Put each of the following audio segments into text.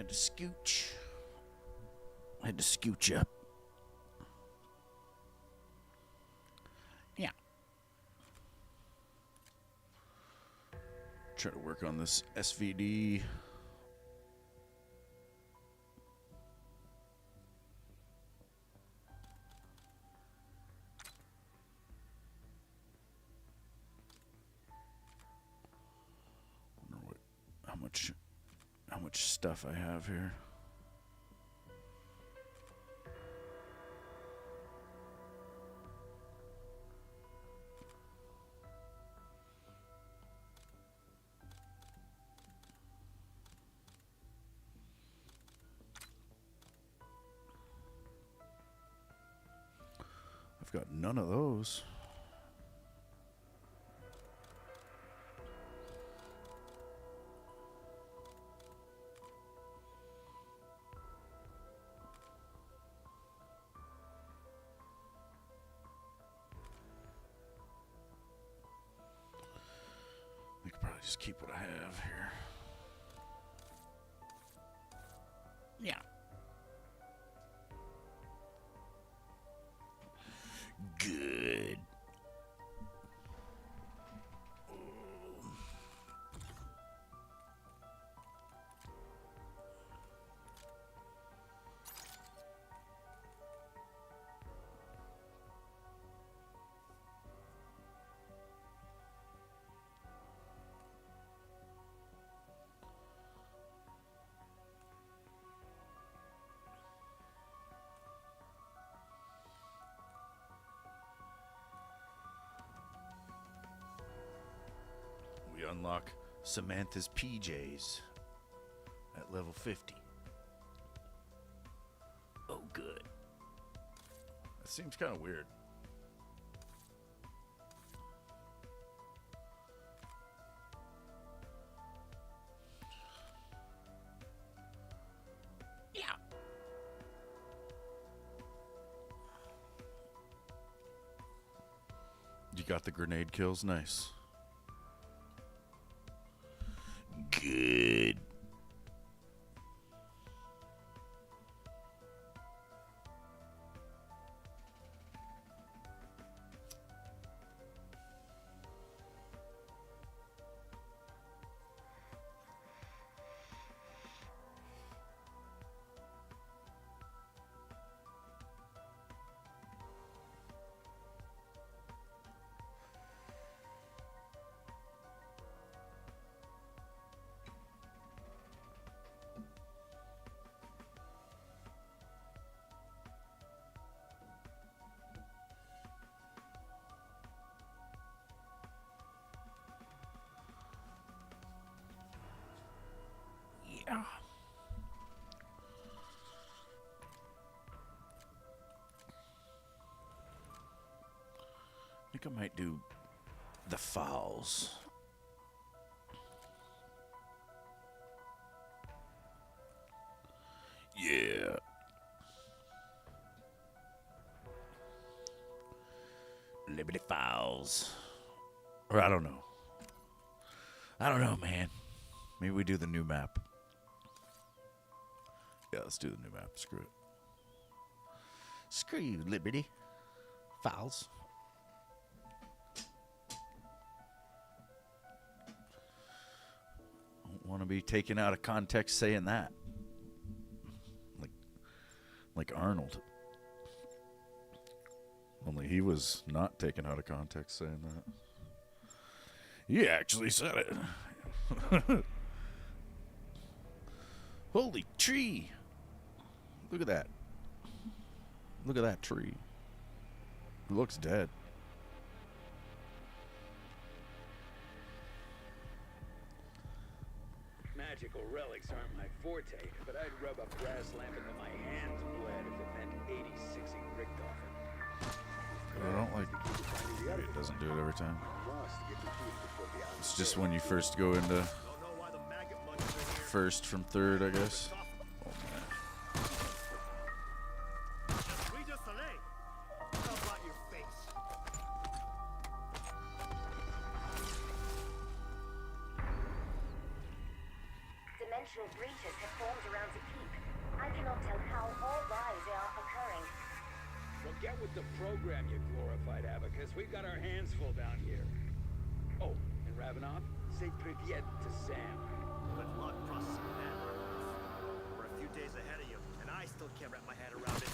Had to scooch. Had to scooch up. Yeah. Try to work on this SVD. Wonder what, how much stuff I have here. I've got none of those. I could probably just keep what I have here. Yeah. Good. We unlock Samantha's PJs at level 50. Oh, good. That seems kind of weird. Yeah. You got the grenade kills? Nice. Good. Yeah. I think I might do the fowls. Yeah. Liberty fowls. Or I don't know. I don't know, man. Maybe we do the new map. Yeah, let's do the new map. Screw it. Screw you, Liberty. Fouls. Don't want to be taken out of context saying that. Like Arnold. Only he was not taken out of context saying that. He actually said it. Holy tree. Look at that. Look at that tree. It looks dead. Magical relics aren't my forte, but I'd rub a brass lamp until my hands bled if it meant 86ing Richtofen. I don't like maybe it doesn't do it every time. It's just when you first go into first from third, I guess. Oh man. exponential breaches have formed around the peak. I cannot tell how or why they are occurring. Well, get with the program, you glorified abacus. We've got our hands full down here. Oh, and Ravenov, say privyet to Sam. Good luck processing that. We're a few days ahead of you, and I still can't wrap my head around it.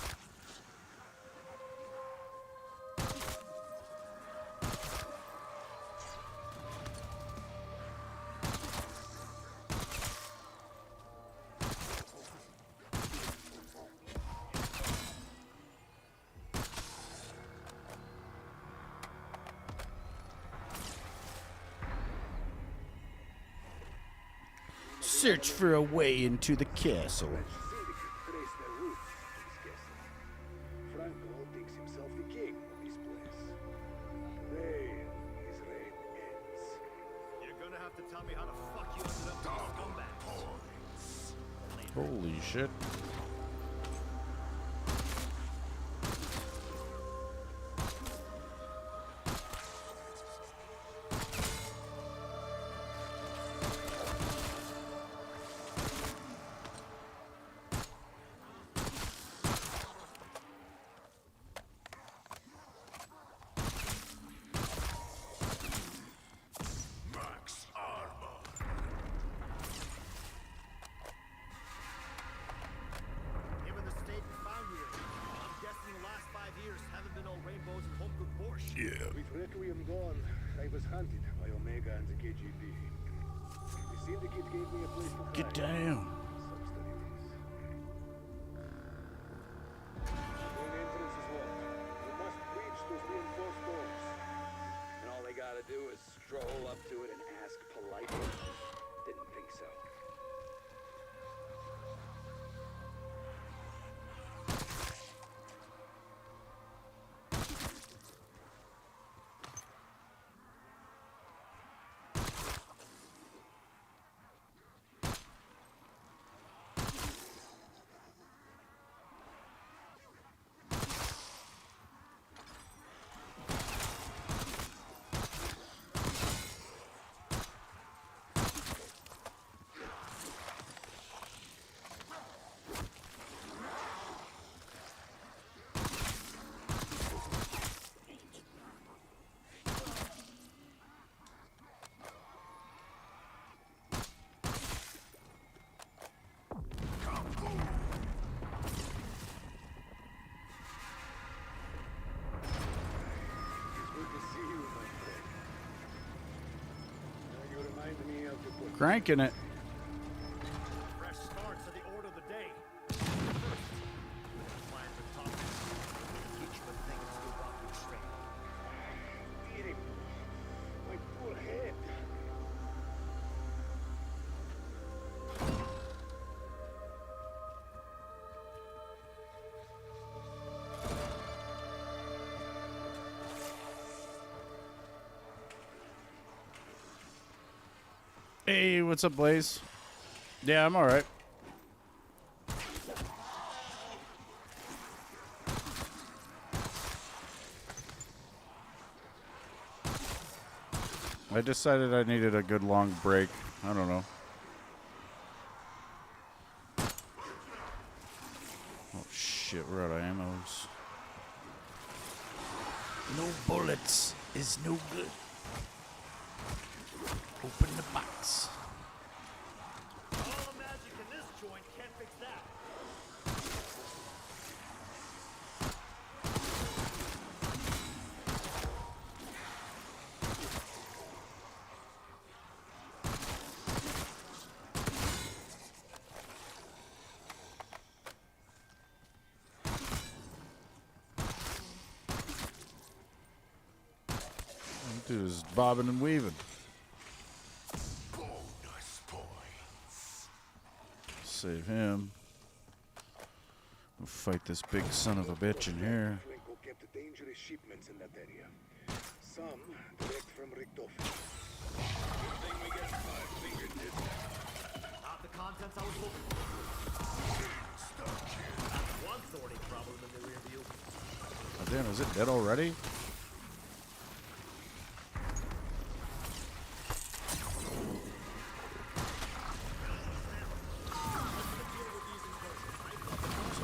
Search for a way into the castle. Trace their roots, he's guessing. Franco thinks himself the king of this place. There, his reign ends. You're gonna have to tell me how the fuck you ended up with these scumbags. Holy shit. Given the state we found you in, I'm guessing the last 5 years haven't been all rainbows and home cooked borscht. With Requiem gone, I was hunted by Omega and the KGB. The syndicate gave me a place to hide. Get down. Substudies. The main entrance is locked. We must breach those reinforced doors. And all they gotta do is stroll up to it and ask politely. Didn't think so. Cranking it. Fresh start to the order of the day. First, we're gonna climb the top. Teach you a thing or two about betrayal. My poor head. Hey, what's up, Blaze? Yeah, I'm alright. I decided I needed a good long break. I don't know. Oh shit, we're out of ammos. No bullets is no good. Open the box. All the magic in this joint can't fix that. Dude is bobbing and weaving. Save him. We'll fight this big son of a bitch in here. Franco kept dangerous shipments in that area. Some direct from Richtofen. Good thing we get 5-fingered this time. Not the contents I was looking for. That's one thorny problem in the rear view. Oh, damn, is it dead already?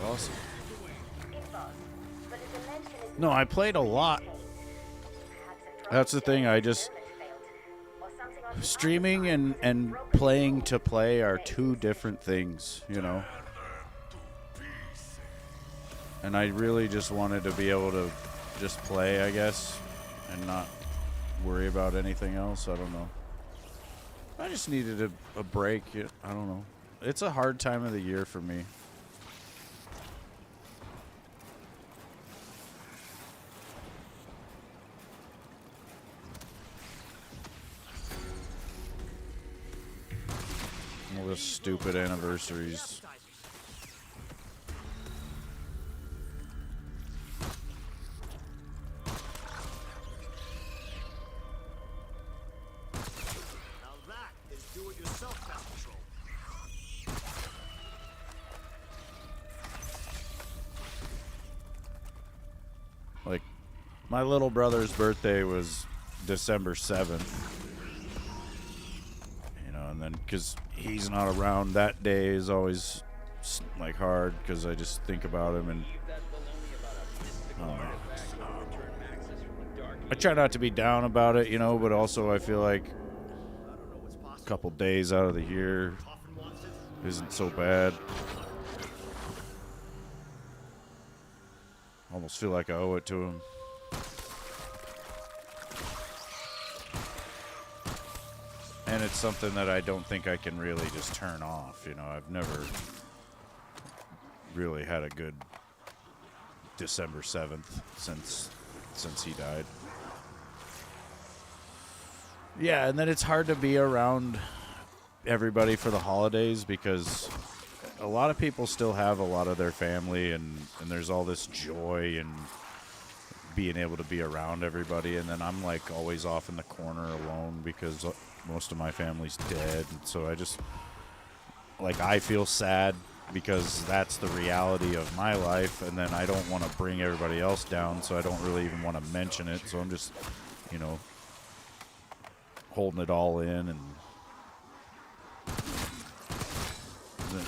awesome. It was, but a dimension is No, I played a lot. perhaps a That's the thing. I just experiment failed, or something on the streaming other and side and broke playing the to play are two different things, you know. And I really just wanted to be able to just play, I guess, and not worry about anything else. I don't know. I just needed a break. I don't know. It's a hard time of the year for me. All the stupid anniversaries. Now that is do-it-yourself pest control. Like, my little brother's birthday was December 7th. You know, and then because he's not around, that day is always like hard because I just think about him and I try not to be down about it, you know, but also I feel like a couple days out of the year isn't so bad. Almost feel like I owe it to him. And it's something that I don't think I can really just turn off, you know. I've never really had a good December 7th since he died. Yeah, and then it's hard to be around everybody for the holidays because a lot of people still have a lot of their family and there's all this joy and being able to be around everybody, and then I'm like always off in the corner alone because most of my family's dead, and so I just like I feel sad because that's the reality of my life, and then I don't want to bring everybody else down, so I don't really even want to mention it, so I'm just, you know, holding it all in, and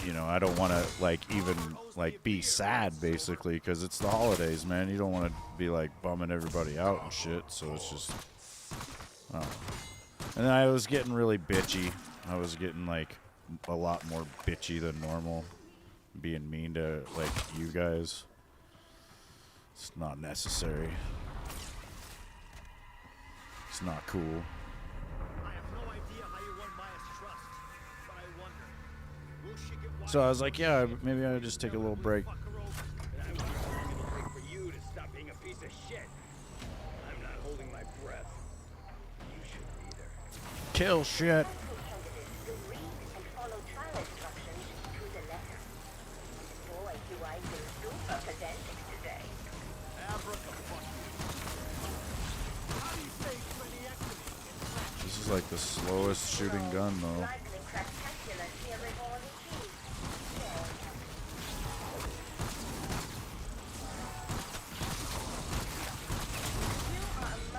you know, I don't want to like even like be sad basically because it's the holidays, man. You don't want to be like bumming everybody out and shit, so it's just I don't know. And I was getting really bitchy. I was getting like a lot more bitchy than normal, being mean to like you guys. It's not necessary. It's not cool. I have no idea how you won Maya's trust, but I wonder, will she get So I was like, yeah, maybe I'll just take a little break. fuck her over? And I was going to wait for you to stop being a piece of shit. I'm not holding my breath. You shouldn't either. Kill shit. candidates will read and follow trial instructions to the letter. Boy, do I feel super pedantic today. This is like the slowest shooting gun though. Lightning spectacular hearing all the keys.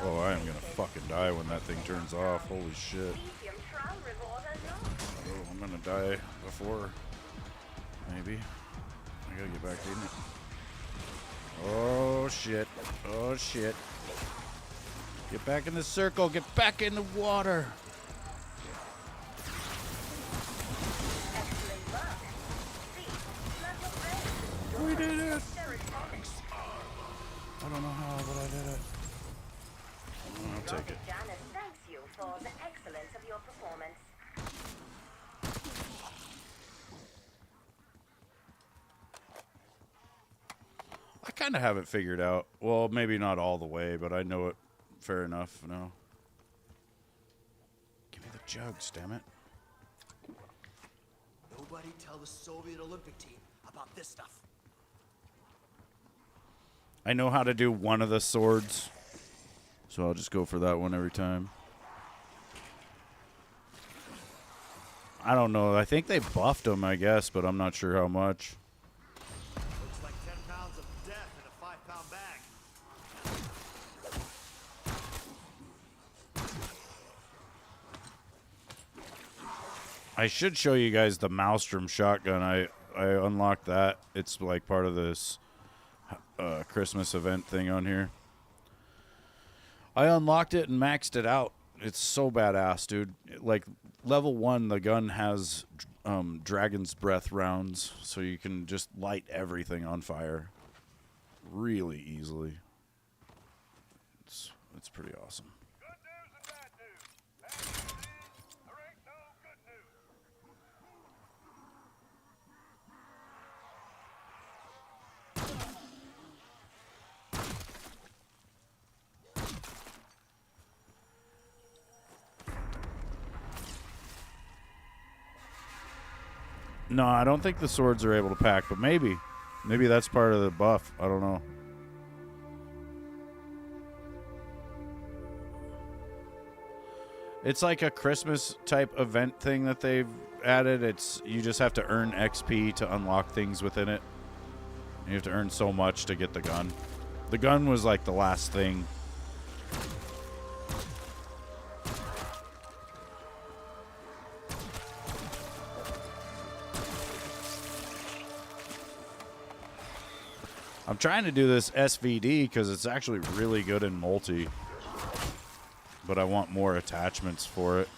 Oh, I am gonna fucking die when that thing turns off. Holy shit. Medium trial reward unlocked. Oh, I'm gonna die before. Maybe. I gotta get back in it. Oh shit. Oh shit. Get back in the circle. Get back in the water. Excellent work. See, level 8. We did it. Serotonin. I don't know how, but I did it. I'll take it. Janice thanks you for the excellence of your performance. I kind of have it figured out. Well, maybe not all the way, but I know it fair enough now. Give me the jugs, damn it. Nobody tell the Soviet Olympic team about this stuff. I know how to do one of the swords, so I'll just go for that one every time. I don't know. I think they buffed them, I guess, but I'm not sure how much. Looks like 10 pounds of death in a 5-pound bag. I should show you guys the Maelstrom shotgun. I unlocked that. It's like part of this Christmas event thing on here. I unlocked it and maxed it out. It's so badass, dude. Like, level 1, the gun has Dragon's Breath rounds, so you can just light everything on fire really easily. It's pretty awesome. Good news and bad news. Bad news is, there ain't no good news. No, I don't think the swords are able to pack, but maybe. Maybe that's part of the buff. I don't know. It's like a Christmas type event thing that they've added. It's you just have to earn XP to unlock things within it. You have to earn so much to get the gun. The gun was like the last thing. I'm trying to do this SVD because it's actually really good in multi. But I want more attachments for it.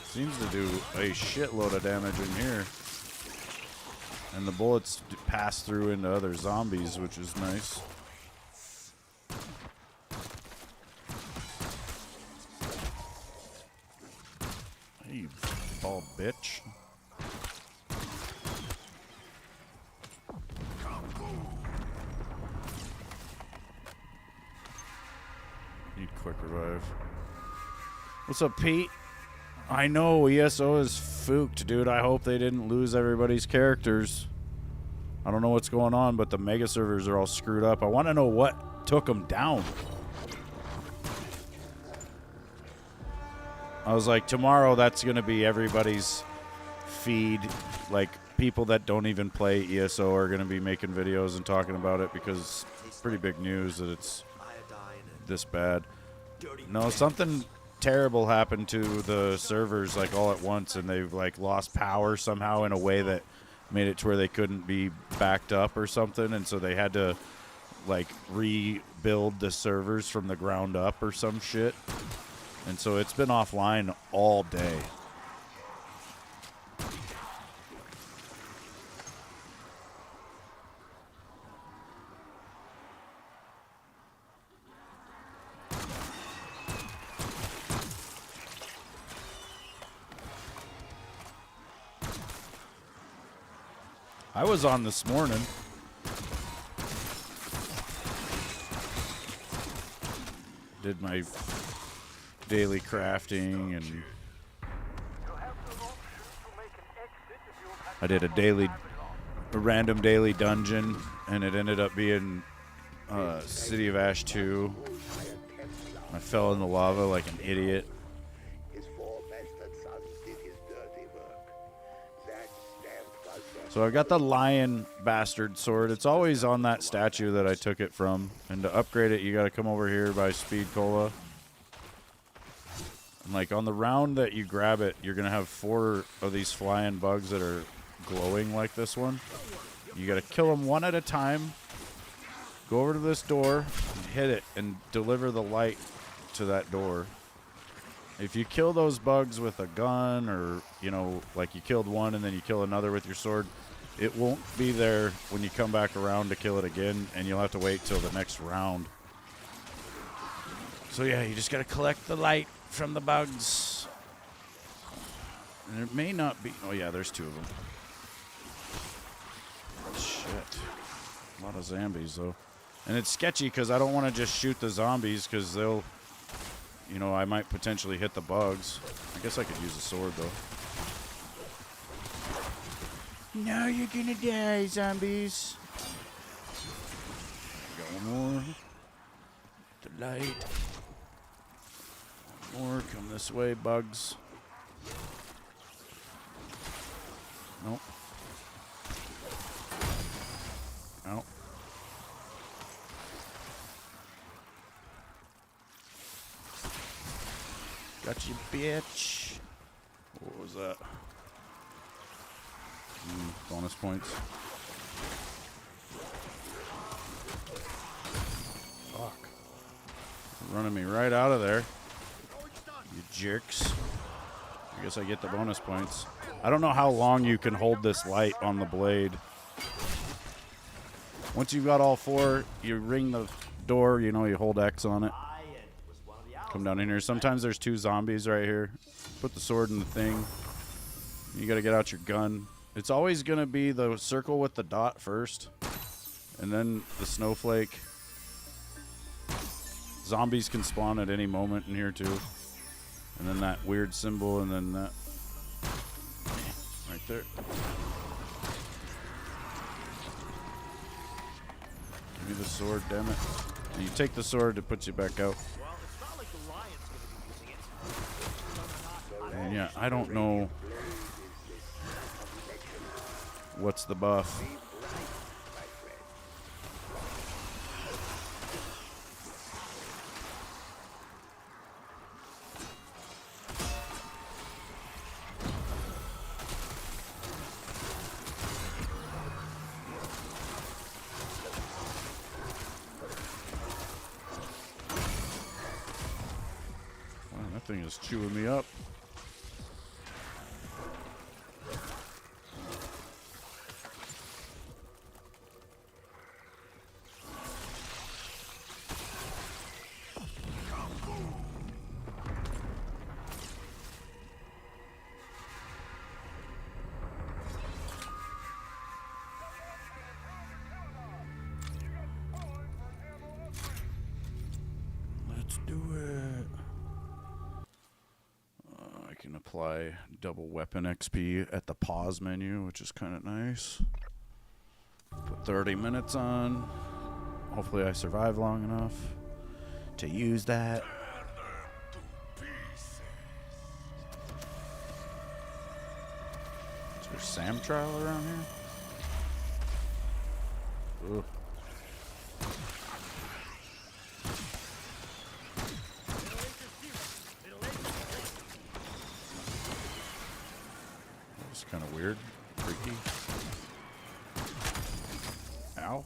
Seems to do a shitload of damage in here. And the bullets pass through into other zombies, which is nice. Hey, you bald bitch. Need quick revive. What's up, Pete? I know ESO is fooked, dude. I hope they didn't lose everybody's characters. I don't know what's going on, but the mega servers are all screwed up. I want to know what took them down. I was like, tomorrow that's going to be everybody's feed. Like, people that don't even play ESO are going to be making videos and talking about it because it's pretty big news that it's this bad. No, something terrible happened to the servers like all at once, and they've like lost power somehow in a way that made it to where they couldn't be backed up or something, and so they had to like rebuild the servers from the ground up or some shit. And so it's been offline all day. I was on this morning. Did my daily crafting, and I did a random daily dungeon, and it ended up being City of Ash 2. I fell in the lava like an idiot. His four bastard sons did his dirty work. That stamp was So I've got the lion bastard sword. It's always on that statue that I took it from. And to upgrade it, you got to come over here by Speed Cola. And like on the round that you grab it, you're going to have 4 of these flying bugs that are glowing like this one. You got to kill them one at a time. Go over to this door, hit it, and deliver the light to that door. If you kill those bugs with a gun, or, you know, like you killed one and then you kill another with your sword, it won't be there when you come back around to kill it again, and you'll have to wait till the next round. So yeah, you just gotta collect the light from the bugs. And it may not be... Oh yeah, there's 2 of them. Shit. A lot of zombies, though. And it's sketchy because I don't want to just shoot the zombies because they'll... You know, I might potentially hit the bugs. I guess I could use a sword, though. Now you're gonna die, zombies. Got one more. The light. One more. Come this way, bugs. Nope. Nope. Got you, bitch. What was that? Bonus points. Fuck. They're running me right out of there. You jerks. I guess I get the bonus points. I don't know how long you can hold this light on the blade. Once you've got all 4, you ring the door, you know, you hold X on it. Come down in here. Sometimes there's 2 zombies right here. Put the sword in the thing. You gotta get out your gun. It's always gonna be the circle with the dot first, and then the snowflake. Zombies can spawn at any moment in here too. And then that weird symbol, and then that right there. Give me the sword, damn it. And you take the sword, it puts you back out. Well, it's not like the lion's gonna be using it. And yeah, I don't know what's the buff. Wow, that thing is chewing me up. Let's do it. I can apply double weapon XP at the pause menu, which is kind of nice. Put 30 minutes on. Hopefully I survive long enough to use that. Is there Sam trial around here? Ugh. That's kind of weird. Freaky. Ow.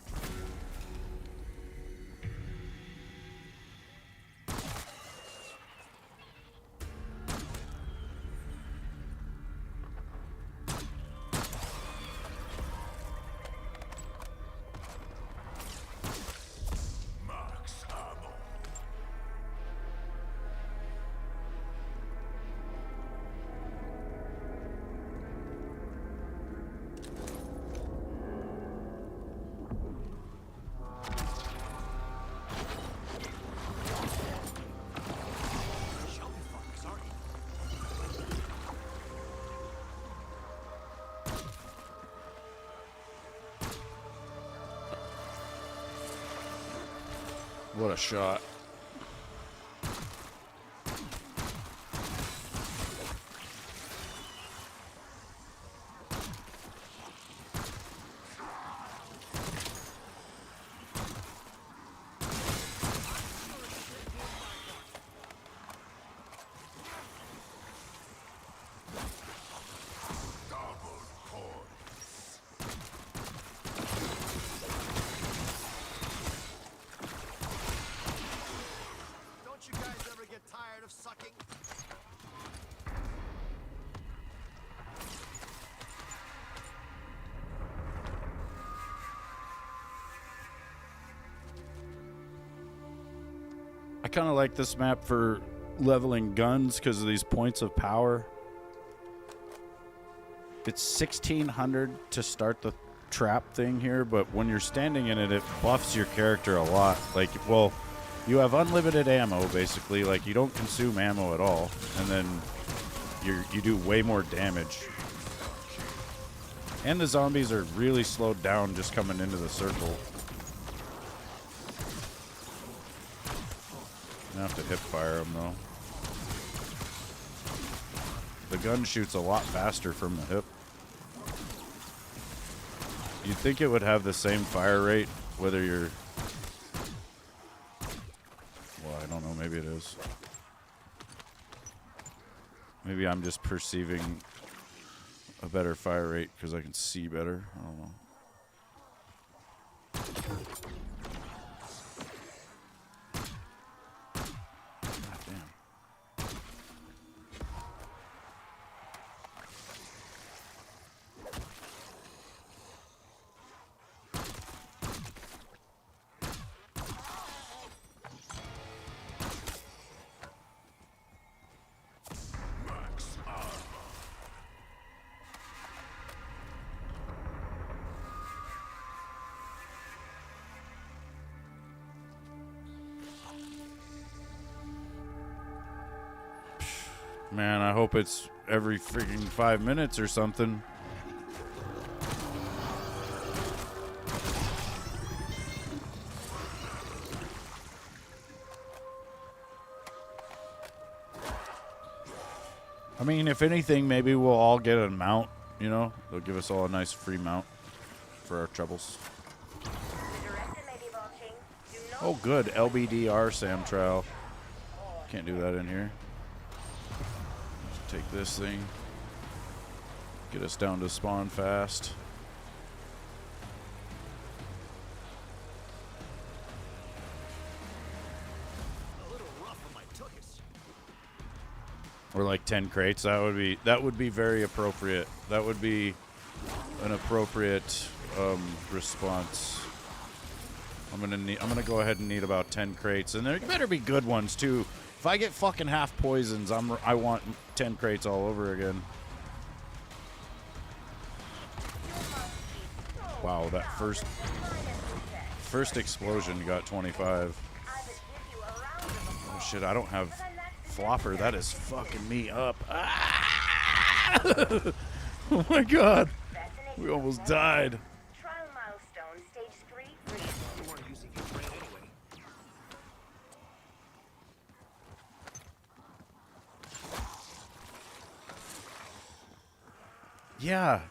What a shot. Don't you guys ever get tired of sucking? I kind of like this map for leveling guns because of these points of power. It's 1600 to start the trap thing here, but when you're standing in it, it buffs your character a lot. Like, well, you have unlimited ammo, basically. Like, you don't consume ammo at all, and then you do way more damage. And the zombies are really slowed down just coming into the circle. I have to hip fire them, though. The gun shoots a lot faster from the hip. You'd think it would have the same fire rate, whether you're... Well, I don't know. Maybe it is. Maybe I'm just perceiving a better fire rate because I can see better. I don't know. God damn. Man, I hope it's every freaking 5 minutes or something. I mean, if anything, maybe we'll all get a mount, you know? They'll give us all a nice free mount for our troubles. The director may be watching. Do not Oh, good. LBDR Sam Trial. Can't do that in here. Just take this thing. Get us down to spawn fast. A little rough on my tuchus. Or like 10 crates. That would be very appropriate. That would be an appropriate response. I'm gonna go ahead and need about 10 crates, and there better be good ones too. If I get fucking half poisons, I want 10 crates all over again. Wow, that first explosion got 25. Oh shit, I don't have flopper. That is fucking me up. Ah! Oh my god, we almost died. trial milestone stage 3 free. You weren't using your brain anyway. Yeah.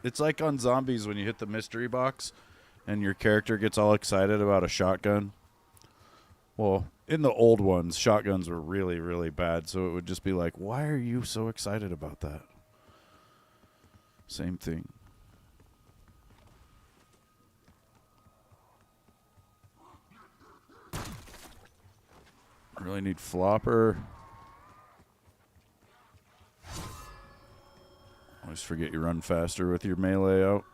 It's like on Zombies when you hit the mystery box and your character gets all excited about a shotgun. Well, in the old ones, shotguns were really, really bad, so it would just be like, why are you so excited about that? Same thing. I really need flopper. Always forget you run faster with your melee out.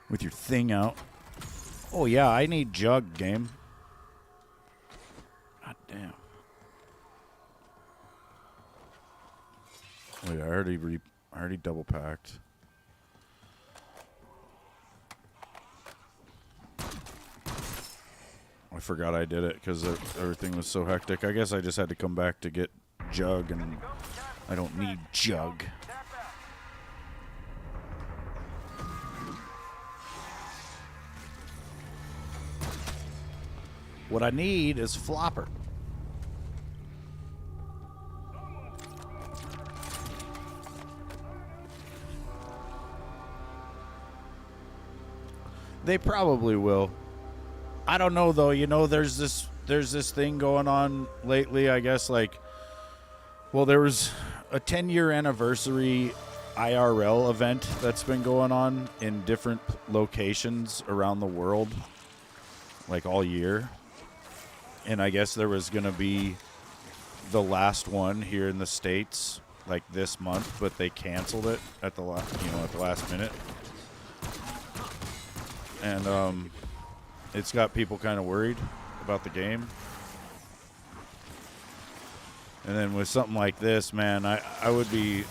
With your thing out. Oh yeah, I need jug, game. God damn. Wait, I already double packed. I forgot I did it because everything was so hectic. I guess I just had to come back to get jug, and I don't need jug. What I need is flopper. They probably will. I don't know though. You know, there's this thing going on lately. I guess like, well, there was a 10-year anniversary IRL event that's been going on in different locations around the world, like all year. And I guess there was going to be the last one here in the States, like this month, but they canceled it at the last minute. And it's got people kind of worried about the game. And then with something like this, man, I would be,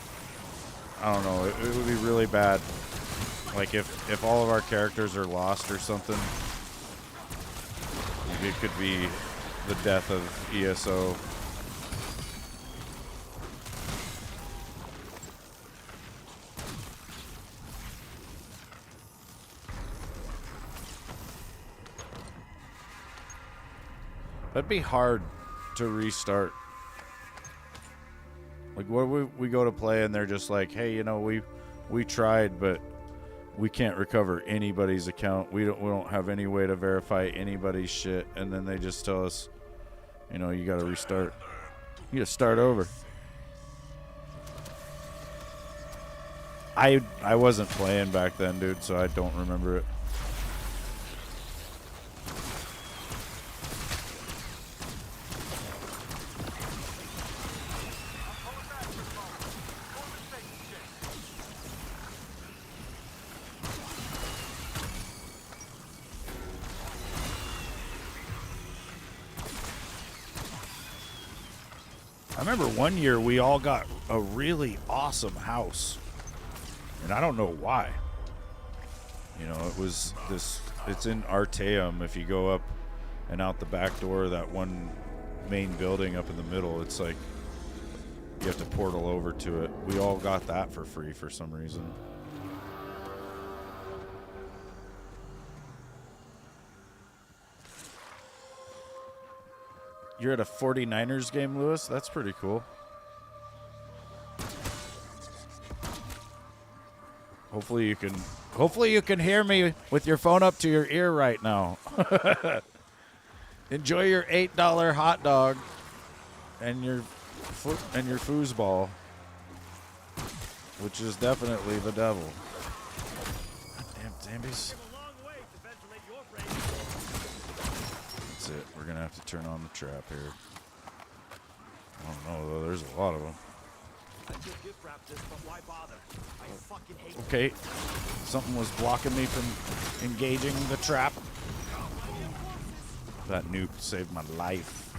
I don't know, it would be really bad. Like if all of our characters are lost or something, it could be the death of ESO. That'd be hard to restart. Like, what we go to play and they're just like, hey, you know, we tried, but we can't recover anybody's account. We don't have any way to verify anybody's shit, and then they just tell us, you know, you got to restart. You gotta start over. I wasn't playing back then, dude, so I don't remember it. I remember one year we all got a really awesome house. And I don't know why. You know, it was this, it's in Arteum. If you go up and out the back door of that one main building up in the middle, it's like you have to portal over to it. We all got that for free for some reason. You're at a 49ers game, Lewis? That's pretty cool. Hopefully you can hear me with your phone up to your ear right now. Enjoy your $8 hot dog and your foosball, which is definitely the devil. God damn zombies. That's it. We're gonna have to turn on the trap here. I don't know though. There's a lot of them. Okay, something was blocking me from engaging the trap. That nuke saved my life.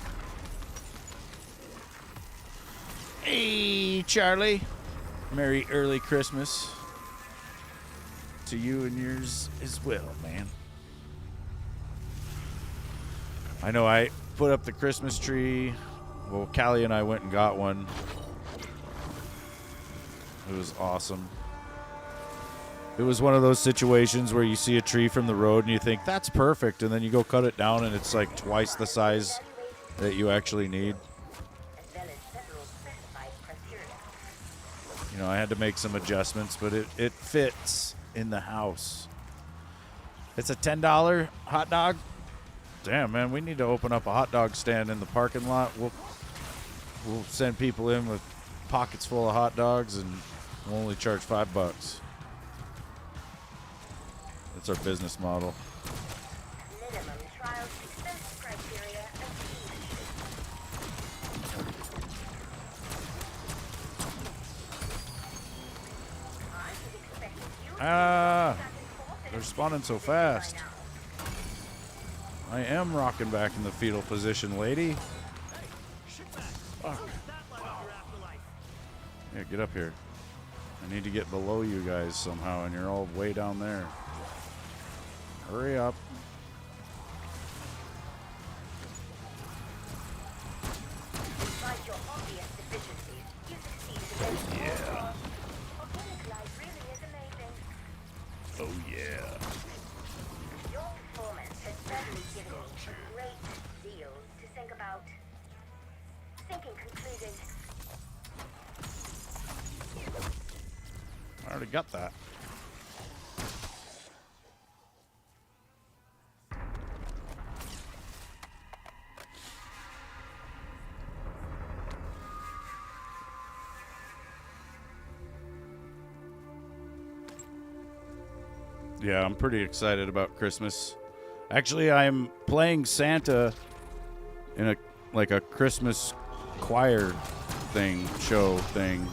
Hey, Charlie. Merry early Christmas to you and yours as well, man. I know I put up the Christmas tree. Well, Callie and I went and got one. It was awesome. It was one of those situations where you see a tree from the road and you think, that's perfect. And then you go cut it down and it's like twice the size that you actually need. You know, I had to make some adjustments, but it fits in the house. It's a $10 hot dog. Damn, man, we need to open up a hot dog stand in the parking lot. We'll send people in with pockets full of hot dogs and we'll only charge $5. That's our business model. Minimum trial success criteria achieved. I should expect you They're spawning so fast. I am rocking back in the fetal position, lady. Fuck. Yeah, get up here. I need to get below you guys somehow, and you're all way down there. Hurry up. Despite your obvious deficiencies, you succeeded against Yeah. organic life really is amazing. Oh, yeah. Your performance has certainly given me a great deal to think about. Thinking concluded. I already got that. Yeah, I'm pretty excited about Christmas. Actually, I'm playing Santa in a Christmas choir show thing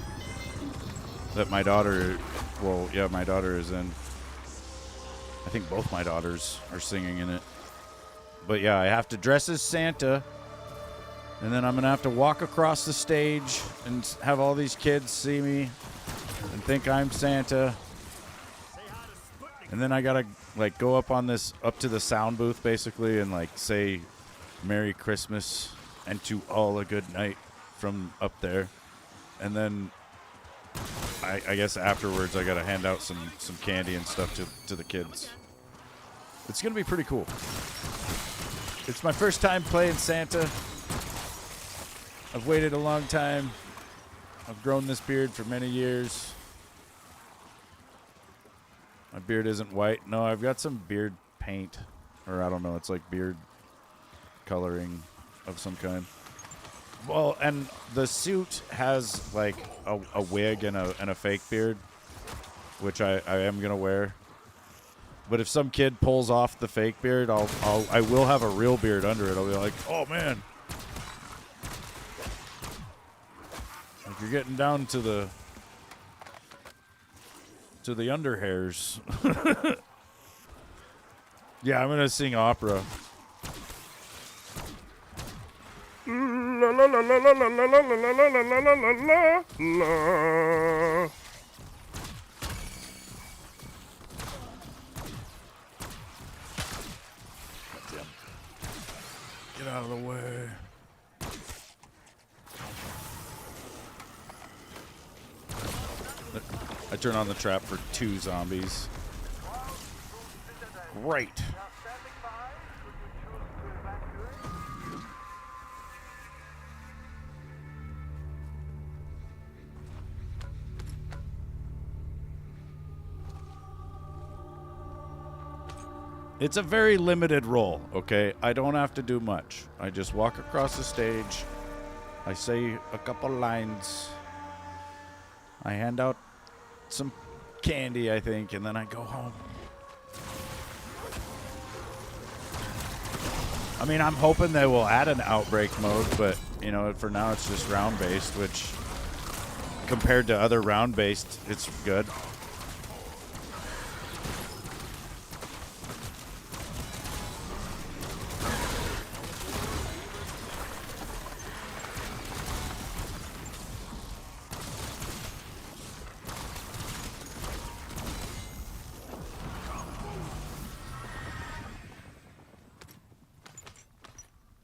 that my daughter, my daughter is in. I think both my daughters are singing in it. But yeah, I have to dress as Santa, and then I'm going to have to walk across the stage and have all these kids see me and think I'm Santa. And then I gotta go up to the sound booth basically and say Merry Christmas and to all a good night from up there. And then I guess afterwards I gotta hand out some candy and stuff to the kids. It's gonna be pretty cool. It's my first time playing Santa. I've waited a long time. I've grown this beard for many years. My beard isn't white. No, I've got some beard paint. Or I don't know, it's like beard coloring of some kind. Well, and the suit has like a wig and a fake beard, which I am gonna wear. But if some kid pulls off the fake beard, I will have a real beard under it. I'll be like, oh man, like you're getting down to the under hairs. Yeah, I'm gonna sing opera. La la la la la la la la la la la la la la. Get out of the way. I turn on the trap for 2 zombies. Great. It's a very limited role, okay? I don't have to do much. I just walk across the stage. I say a couple lines. I hand out some candy, I think, and then I go home. I mean, I'm hoping they will add an outbreak mode, but, you know, for now it's just round-based, which compared to other round-based, it's good.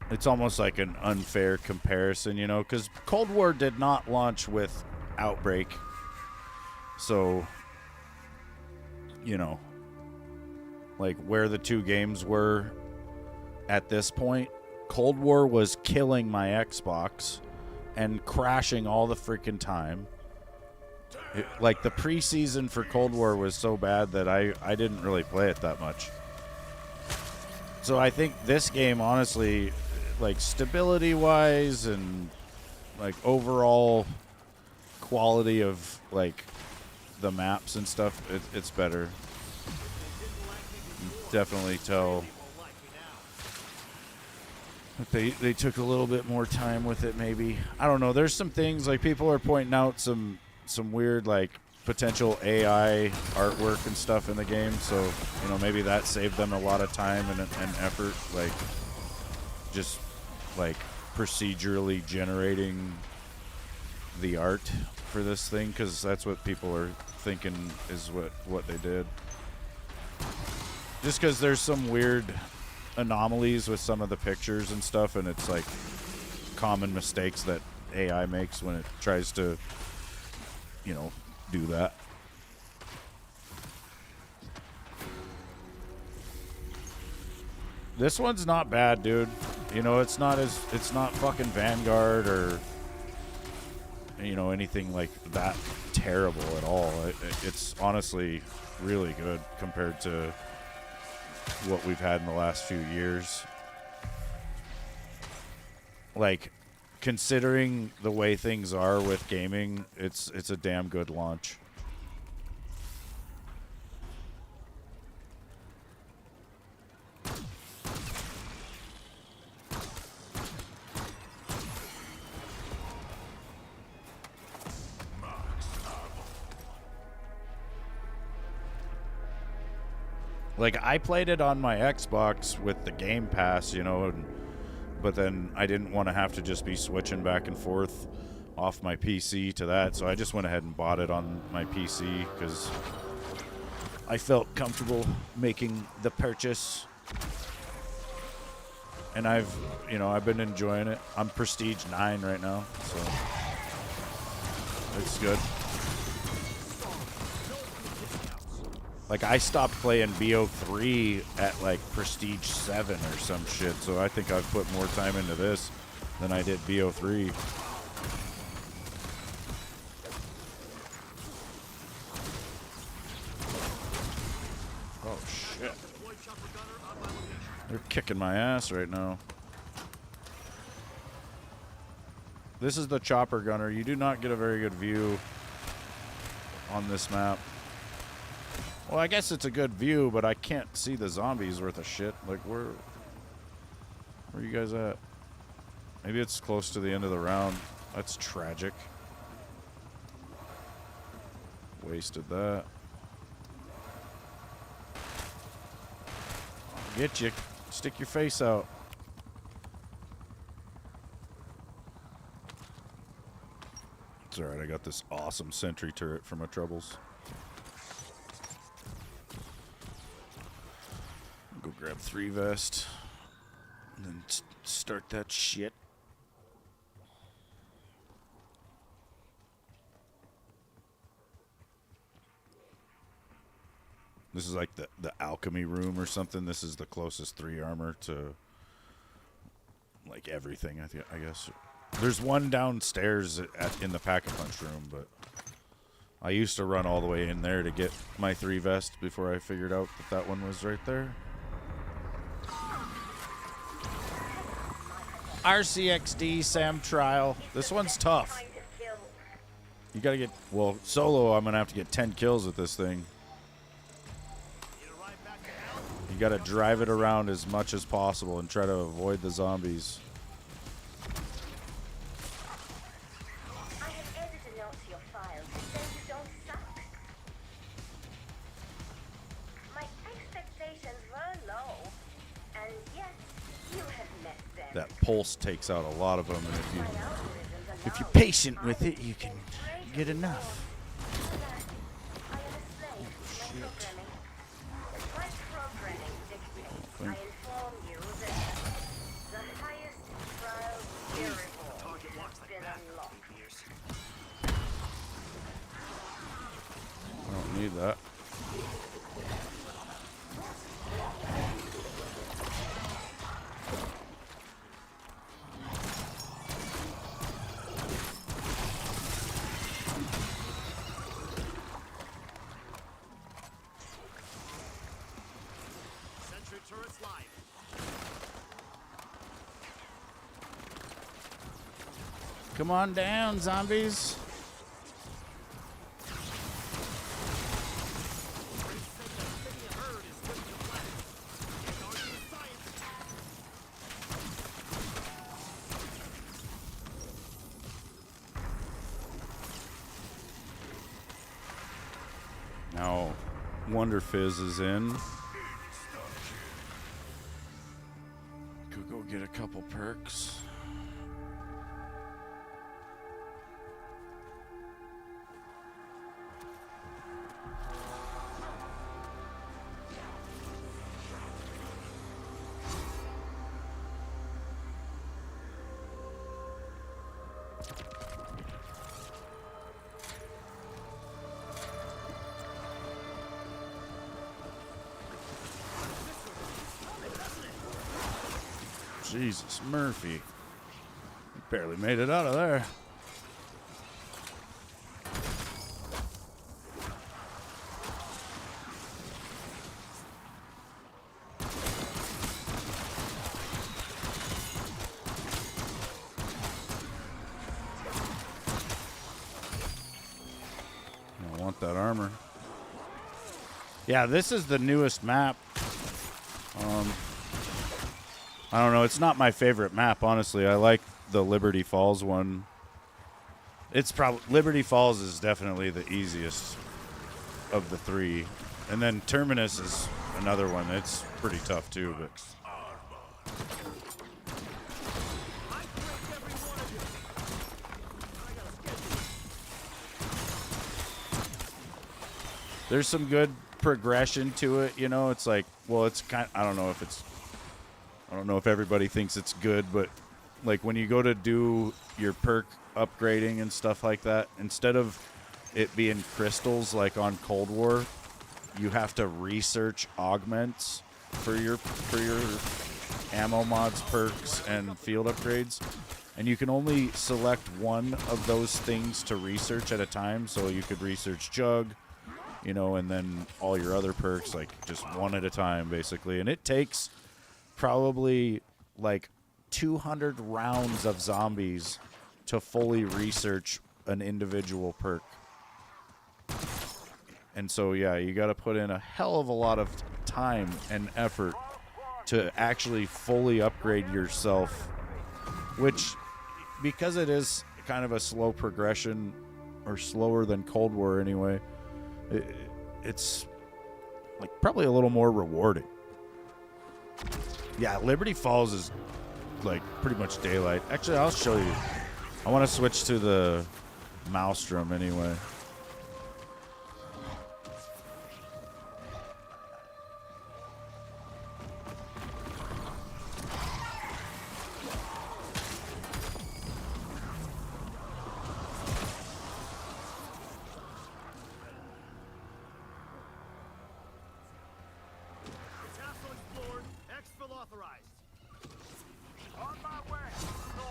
It's almost like an unfair comparison, you know, because Cold War did not launch with Outbreak. So, you know, like where the 2 games were at this point, Cold War was killing my Xbox and crashing all the freaking time. Like the preseason for Cold War was so bad that I didn't really play it that much. So I think this game, honestly, like stability wise and like overall quality of like the maps and stuff, it's better. You definitely tell that they took a little bit more time with it, maybe. I don't know, there's some things like people are pointing out some weird like potential AI artwork and stuff in the game, so you know, maybe that saved them a lot of time and effort, like just like procedurally generating the art for this thing, because that's what people are thinking is what they did. Just because there's some weird anomalies with some of the pictures and stuff, and it's like common mistakes that AI makes when it tries to, you know, do that. This one's not bad, dude. You know, it's not fucking Vanguard or, you know, anything like that terrible at all. It's honestly really good compared to what we've had in the last few years. Like, considering the way things are with gaming, it's a damn good launch. Like, I played it on my Xbox with the Game Pass, you know, but then I didn't want to have to just be switching back and forth off my PC to that, so I just went ahead and bought it on my PC because I felt comfortable making the purchase. And I've been enjoying it. I'm Prestige 9 right now, so it's good. Like, I stopped playing BO3 at, like, Prestige 7 or some shit, so I think I've put more time into this than I did BO3. Oh, shit. They're kicking my ass right now. This is the chopper gunner. You do not get a very good view on this map. Well, I guess it's a good view, but I can't see the zombies worth a shit. Like, where are you guys at? Maybe it's close to the end of the round. That's tragic. Wasted that. I'll get you. Stick your face out. It's alright, I got this awesome sentry turret for my troubles. Go grab 3 vest. And then start that shit. This is like the alchemy room or something. This is the closest 3 armor to like everything, I guess. There's one downstairs in the pack-a-punch room, but I used to run all the way in there to get my 3 vest before I figured out that one was right there. RCXD Sam Trial. This one's tough. You gotta get, well, solo I'm gonna have to get 10 kills with this thing. You gotta drive it around as much as possible and try to avoid the zombies. I have added a note to your file to say you don't suck. My expectations were low, and yet you have met them. That pulse takes out a lot of them, and My algorithms if you're allow patient with it, you can get enough. I am a slave to my programming. My programming dictates I inform you that the highest trial variable has been unlocked. I don't need that. Sentry turrets live. Come on down, zombies. Now, Wonder Fizz is in. Could go get a couple perks. Jesus, Murphy. You barely made it out of there. I want that armor. Yeah, this is the newest map. I don't know. It's not my favorite map, honestly. I like the Liberty Falls one. It's probably Liberty Falls is definitely the easiest of the 3, and then Terminus is another one. It's pretty tough too. But there's some good progression to it. You know, it's like, well, it's kind. I don't know if everybody thinks it's good, but like when you go to do your perk upgrading and stuff like that, instead of it being crystals like on Cold War, you have to research augments for your ammo mods, perks, and field upgrades. And you can only select one of those things to research at a time. So you could research Jug, you know, and then all your other perks, like just one at a time, basically. And it takes probably like 200 rounds of zombies to fully research an individual perk. And so, yeah, you got to put in a hell of a lot of time and effort to actually fully upgrade yourself, which, because it is kind of a slow progression, or slower than Cold War anyway, it's like probably a little more rewarding. Yeah, Liberty Falls is like pretty much daylight. Actually, I'll show you. I want to switch to the Maelstrom anyway. Castle explored. Exfil authorized. On my way. So,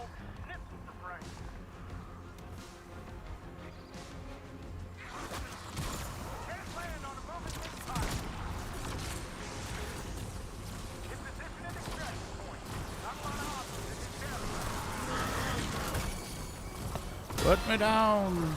nip the price. Can't land on a moment this time. In position at extraction point. I'm on opposite in Put me down.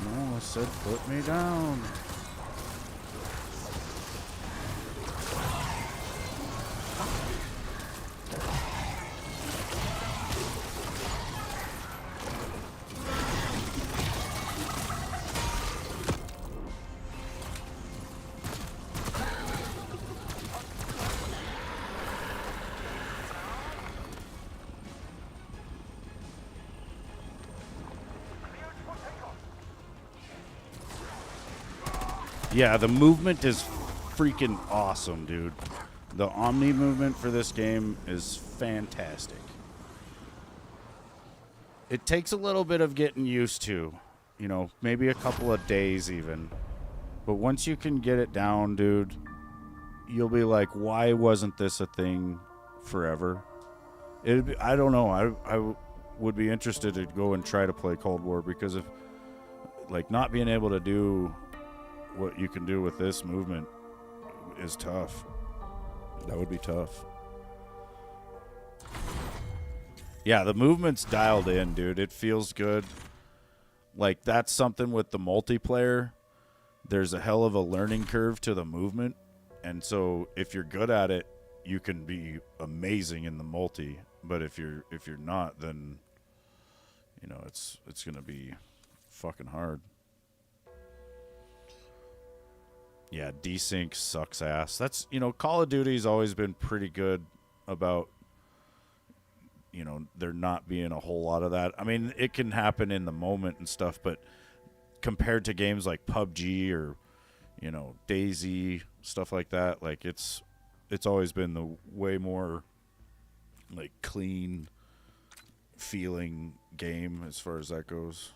No, I said put me down. Yeah, the movement is freaking awesome, dude. The Omni movement for this game is fantastic. It takes a little bit of getting used to, you know, maybe a couple of days even. But once you can get it down, dude, you'll be like, why wasn't this a thing forever? I don't know. I would be interested to go and try to play Cold War, because of like not being able to do what you can do with this movement is tough. That would be tough. Yeah, the movement's dialed in, dude. It feels good. Like, that's something with the multiplayer. There's a hell of a learning curve to the movement. And so if you're good at it, you can be amazing in the multi. But if you're not, then you know, it's going to be fucking hard. Yeah, desync sucks ass. That's, you know, Call of Duty's always been pretty good about, you know, there not being a whole lot of that. I mean, it can happen in the moment and stuff, but compared to games like PUBG or, you know, DayZ, stuff like that, like it's always been the way more like clean feeling game as far as that goes.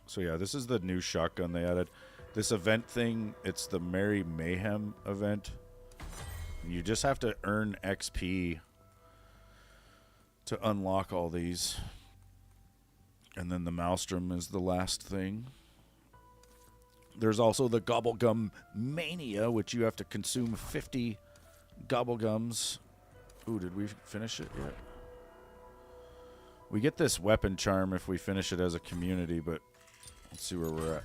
So yeah, this is the new shotgun they added. This event thing, it's the Merry Mayhem event. You just have to earn XP to unlock all these. And then the Maelstrom is the last thing. There's also the Gobblegum Mania, which you have to consume 50 Gobblegums. Ooh, did we finish it yet? We get this weapon charm if we finish it as a community, but let's see where we're at.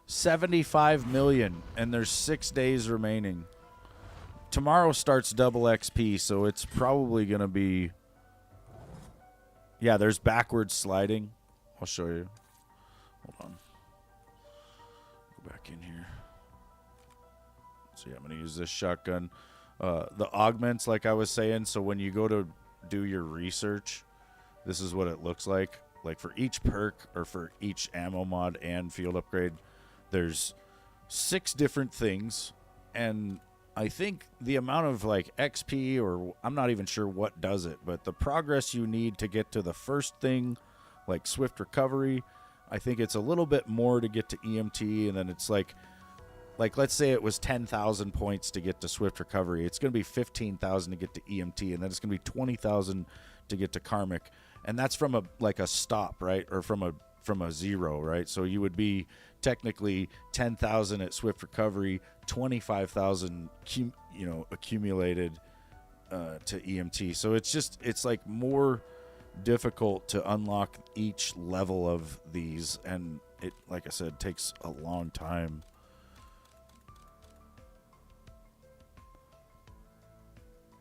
$75 million, and there's 6 days remaining. Tomorrow starts double XP, so it's probably going to be... Yeah, there's backwards sliding. I'll show you. Hold on. Go back in here. So yeah, I'm going to use this shotgun. The augments, like I was saying, so when you go to do your research, this is what it looks like. Like for each perk or for each ammo mod and field upgrade, there's 6 different things, and I think the amount of like XP, or I'm not even sure what does it, but the progress you need to get to the first thing, like swift recovery, I think it's a little bit more to get to EMT, and then it's like like let's say it was 10,000 points to get to swift recovery. It's going to be 15,000 to get to EMT, and then it's going to be 20,000 to get to karmic, and that's from a stop, right, or from a zero, right? So you would be technically 10,000 at swift recovery, 25,000 accumulated to EMT. So it's like more difficult to unlock each level of these, and it, like I said, takes a long time.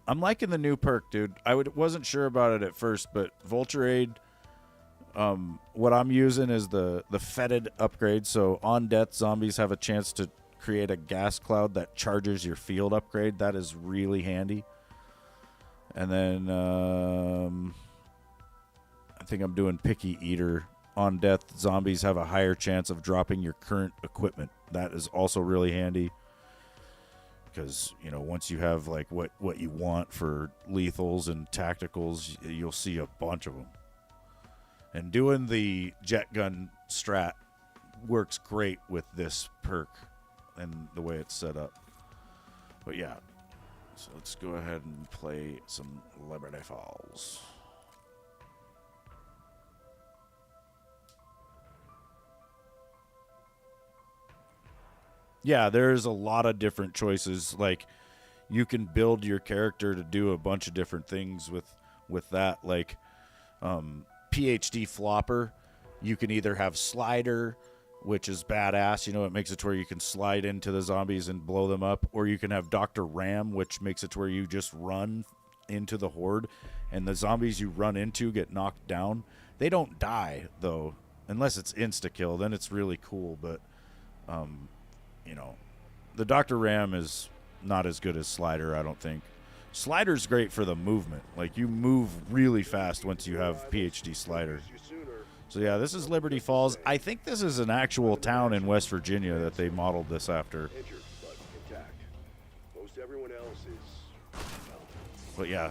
I'm liking the new perk, dude. Wasn't sure about it at first, but Vulture Aid, what I'm using is the fetid upgrade. So on death, zombies have a chance to create a gas cloud that charges your field upgrade. That is really handy. And then I think I'm doing Picky Eater. On death, zombies have a higher chance of dropping your current equipment. That is also really handy. Because, once you have like what you want for lethals and tacticals, you'll see a bunch of them. And doing the jet gun strat works great with this perk and the way it's set up. But yeah, so let's go ahead and play some Liberty Falls. Yeah, there's a lot of different choices. Like, you can build your character to do a bunch of different things with that. Like, PhD Flopper, you can either have Slider, which is badass. It makes it to where you can slide into the zombies and blow them up. Or you can have Dr. Ram, which makes it to where you just run into the horde. And the zombies you run into get knocked down. They don't die, though, unless it's insta-kill. Then it's really cool, but... the Dr. Ram is not as good as Slider, I don't think. Slider's great for the movement. Like, you move really fast once you have PhD Slider. So, yeah, this is Liberty Falls. I think this is an actual town in West Virginia that they modeled this after. But, yeah,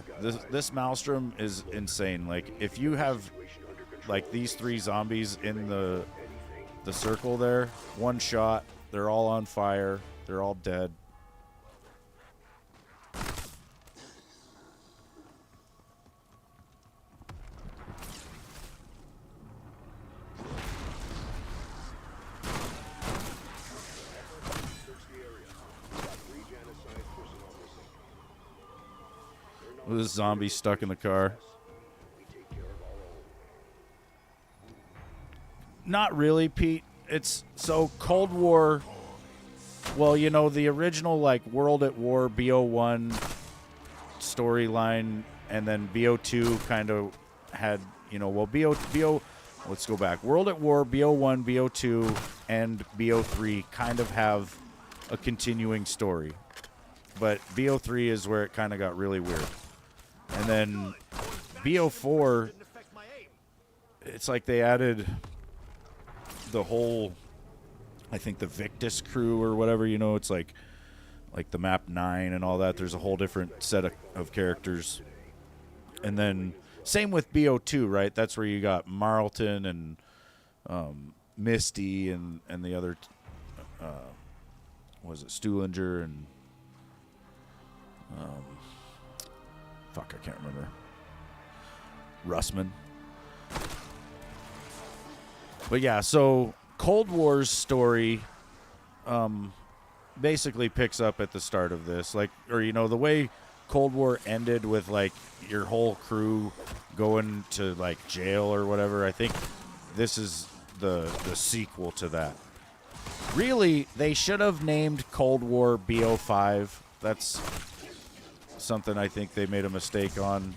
this Maelstrom is insane. Like, if you have, like, these 3 zombies in the circle there, one shot, they're all on fire. They're all dead. With this zombie stuck in the car. Not really, Pete. It's so Cold War. Well, the original like World at War BO1 storyline, and then BO2 kind of had, BO. Let's go back. World at War, BO1, BO2, and BO3 kind of have a continuing story, but BO3 is where it kind of got really weird, and then BO4. It's like they added the whole. I think the Victus crew or whatever, it's like the map 9 and all that. There's a whole different set of characters. And then same with BO2, right? That's where you got Marlton and Misty and the other, was it Stuhlinger and, I can't remember. Russman. But yeah, so... Cold War's story basically picks up at the start of this. Like, or, the way Cold War ended with, like, your whole crew going to, like, jail or whatever, I think this is the sequel to that. Really, they should have named Cold War BO5. That's something I think they made a mistake on.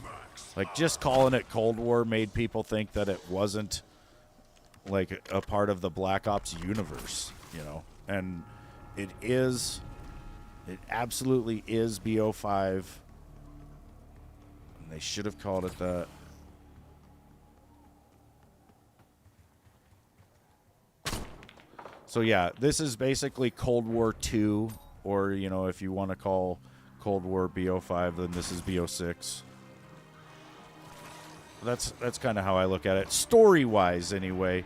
Like, just calling it Cold War made people think that it wasn't like a part of the Black Ops universe, and it absolutely is BO5, and they should have called it that. So yeah, this is basically Cold War 2, or if you want to call Cold War BO5, then this is BO6. That's kind of how I look at it, story-wise, anyway.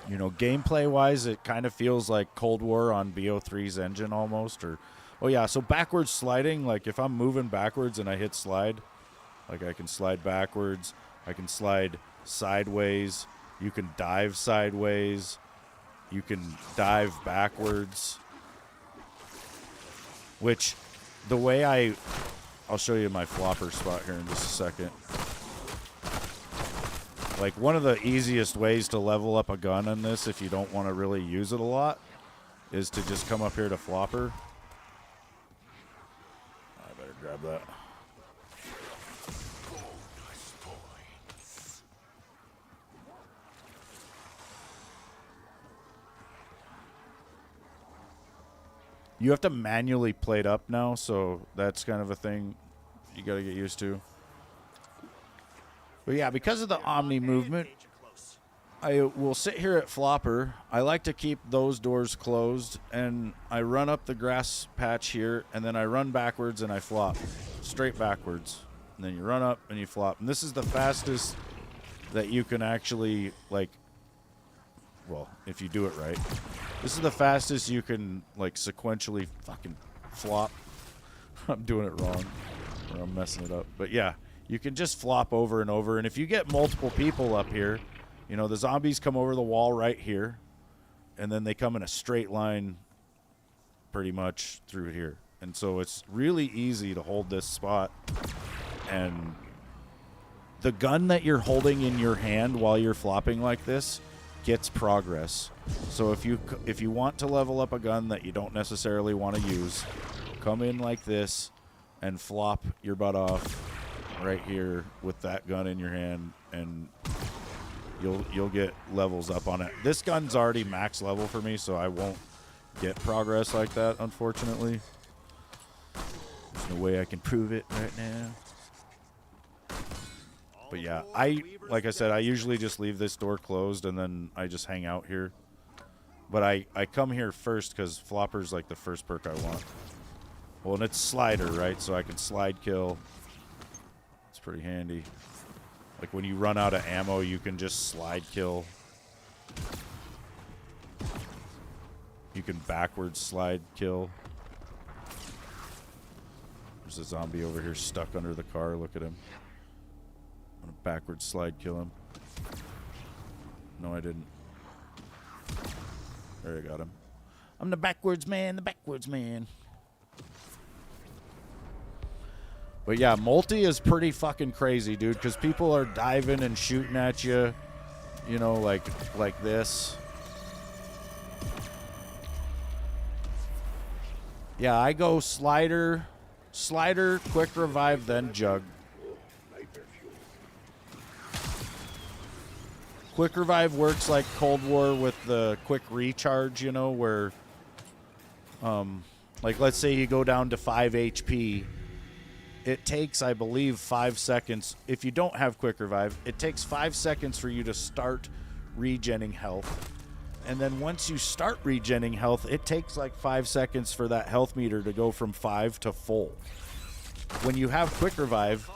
You know, gameplay-wise, it kind of feels like Cold War on BO3's engine almost. Or, oh yeah, so backwards sliding, like if I'm moving backwards and I hit slide, like I can slide backwards, I can slide sideways, you can dive sideways, you can dive backwards. Which, the way I'll show you my flopper spot here in just a second. Like, one of the easiest ways to level up a gun in this, if you don't want to really use it a lot, is to just come up here to flopper. I better grab that. You have to manually plate up now, so that's kind of a thing you got to get used to. But yeah, because of the Omni movement, I will sit here at flopper. I like to keep those doors closed, and I run up the grass patch here, and then I run backwards and I flop. Straight backwards. And then you run up and you flop. And this is the fastest that you can actually, like, well, if you do it right. This is the fastest you can, like, sequentially fucking flop. I'm doing it wrong, or I'm messing it up. But yeah, you can just flop over and over. And if you get multiple people up here, you know, the zombies come over the wall right here, and then they come in a straight line pretty much through here. And so it's really easy to hold this spot. And the gun that you're holding in your hand while you're flopping like this gets progress. So if you want to level up a gun that you don't necessarily want to use, come in like this and flop your butt off right here with that gun in your hand, and you'll get levels up on it. This gun's already max level for me, so I won't get progress like that, unfortunately. There's no way I can prove it right now. But yeah, like I said, I usually just leave this door closed and then I just hang out here. But I come here first because flopper's like the first perk I want. Well, and it's slider, right? So I can slide kill. It's pretty handy. Like when you run out of ammo, you can just slide kill. You can backwards slide kill. There's a zombie over here stuck under the car. Look at him. I'm gonna backwards slide kill him. No, I didn't. There, I got him. I'm the backwards man, the backwards man. But yeah, multi is pretty fucking crazy, dude, because people are diving and shooting at you, you know, like this. Yeah, I go slider, quick revive, then jug. Quick revive works like Cold War with the quick recharge, you know, where, like, let's say you go down to 5 HP. It takes, I believe, 5 seconds. If you don't have quick revive, it takes 5 seconds for you to start regenning health. And then once you start regenning health, it takes like 5 seconds for that health meter to go from 5 to full. When you have quick revive,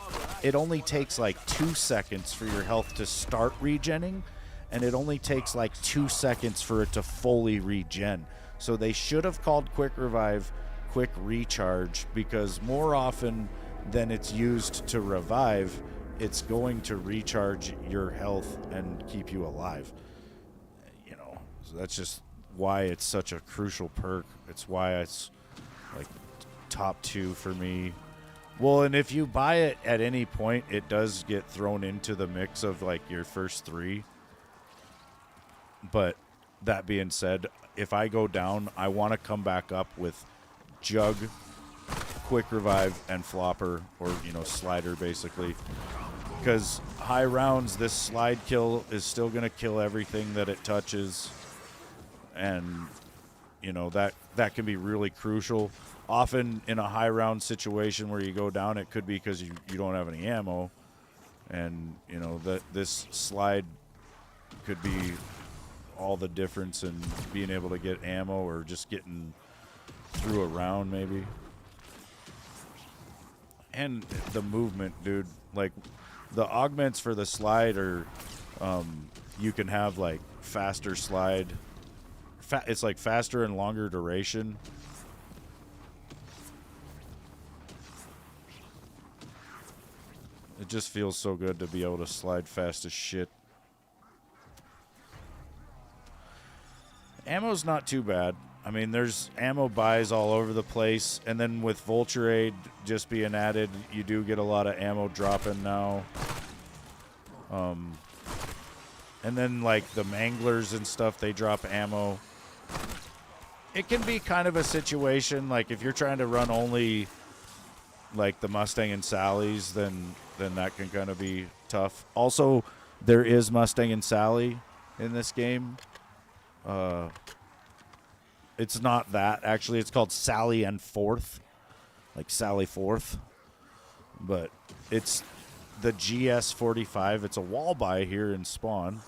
it only takes like 2 seconds for your health to start regenning, and it only takes like 2 seconds for it to fully regen. So they should have called quick revive quick recharge, because more often than it's used to revive, it's going to recharge your health and keep you alive. You know, so that's just why it's such a crucial perk. It's why it's like top 2 for me. Well, and if you buy it at any point, it does get thrown into the mix of like your first 3. But that being said, if I go down, I want to come back up with jug, quick revive, and flopper, or, you know, slider basically. Because high rounds, this slide kill is still going to kill everything that it touches. And, you know, that can be really crucial. Often in a high round situation where you go down, it could be because you don't have any ammo. And, you know, this slide could be all the difference in being able to get ammo or just getting through a round maybe. And the movement, dude. Like, the augments for the slide are, you can have like faster slide. It's like faster and longer duration. It just feels so good to be able to slide fast as shit. Ammo's not too bad. I mean, there's ammo buys all over the place, and then with Vulture Aid just being added, you do get a lot of ammo dropping now. And then like the Manglers and stuff, they drop ammo. It can be kind of a situation, like if you're trying to run only like the Mustang and Sally's, then that can kind of be tough. Also, there is Mustang and Sally in this game. It's not that, actually. It's called Sally and Fourth, like Sally Fourth. But it's the GS45. It's a wall buy here in Spawn.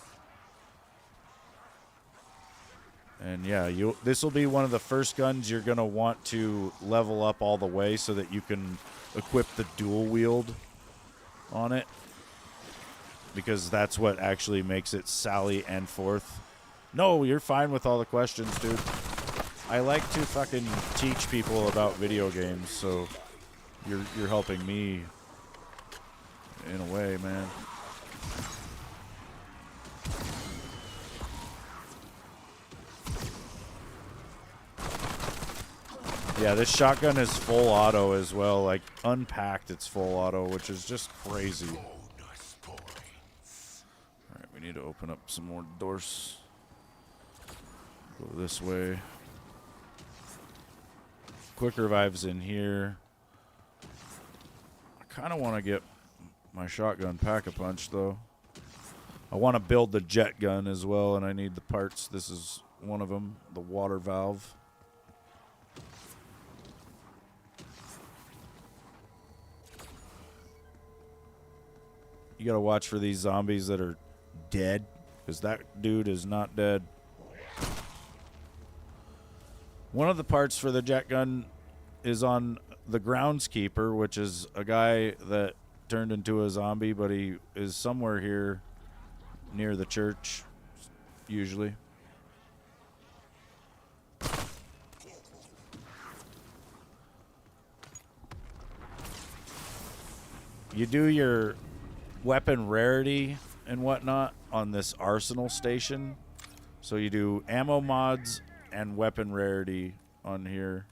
And yeah, this will be one of the first guns you're going to want to level up all the way so that you can equip the dual wield on it. Because that's what actually makes it Sally and Fourth. No, you're fine with all the questions, dude. I like to fucking teach people about video games, so you're helping me in a way, man. Yeah, this shotgun is full auto as well. Like, unpacked, it's full auto, which is just crazy. Alright, we need to open up some more doors. Go this way. Quick revives in here. I kind of want to get my shotgun pack-a-punch, though. I want to build the jet gun as well, and I need the parts. This is one of them, the water valve. You gotta watch for these zombies that are dead, because that dude is not dead. One of the parts for the jet gun is on the groundskeeper, which is a guy that turned into a zombie, but he is somewhere here near the church, usually. You do your weapon rarity and whatnot on this arsenal station. So you do ammo mods and weapon rarity on here.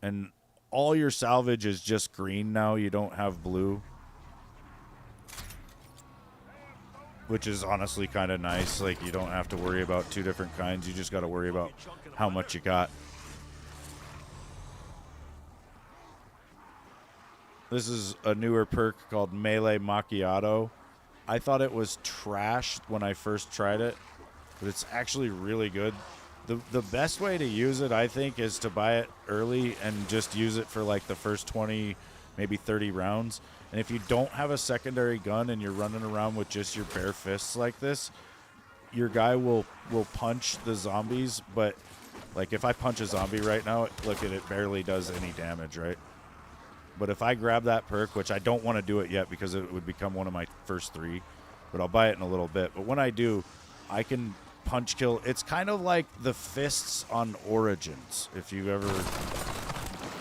And all your salvage is just green now. You don't have blue. Which is honestly kind of nice. Like, you don't have to worry about two different kinds. You just got to worry about how much you got. This is a newer perk called Melee Macchiato. I thought it was trash when I first tried it, but it's actually really good. The best way to use it, I think, is to buy it early and just use it for like the first 20, maybe 30 rounds. And if you don't have a secondary gun and you're running around with just your bare fists like this, your guy will punch the zombies. But like if I punch a zombie right now, look at it, barely does any damage, right? But if I grab that perk, which I don't want to do it yet because it would become one of my first 3, but I'll buy it in a little bit. But when I do, I can punch kill. It's kind of like the fists on Origins. If you ever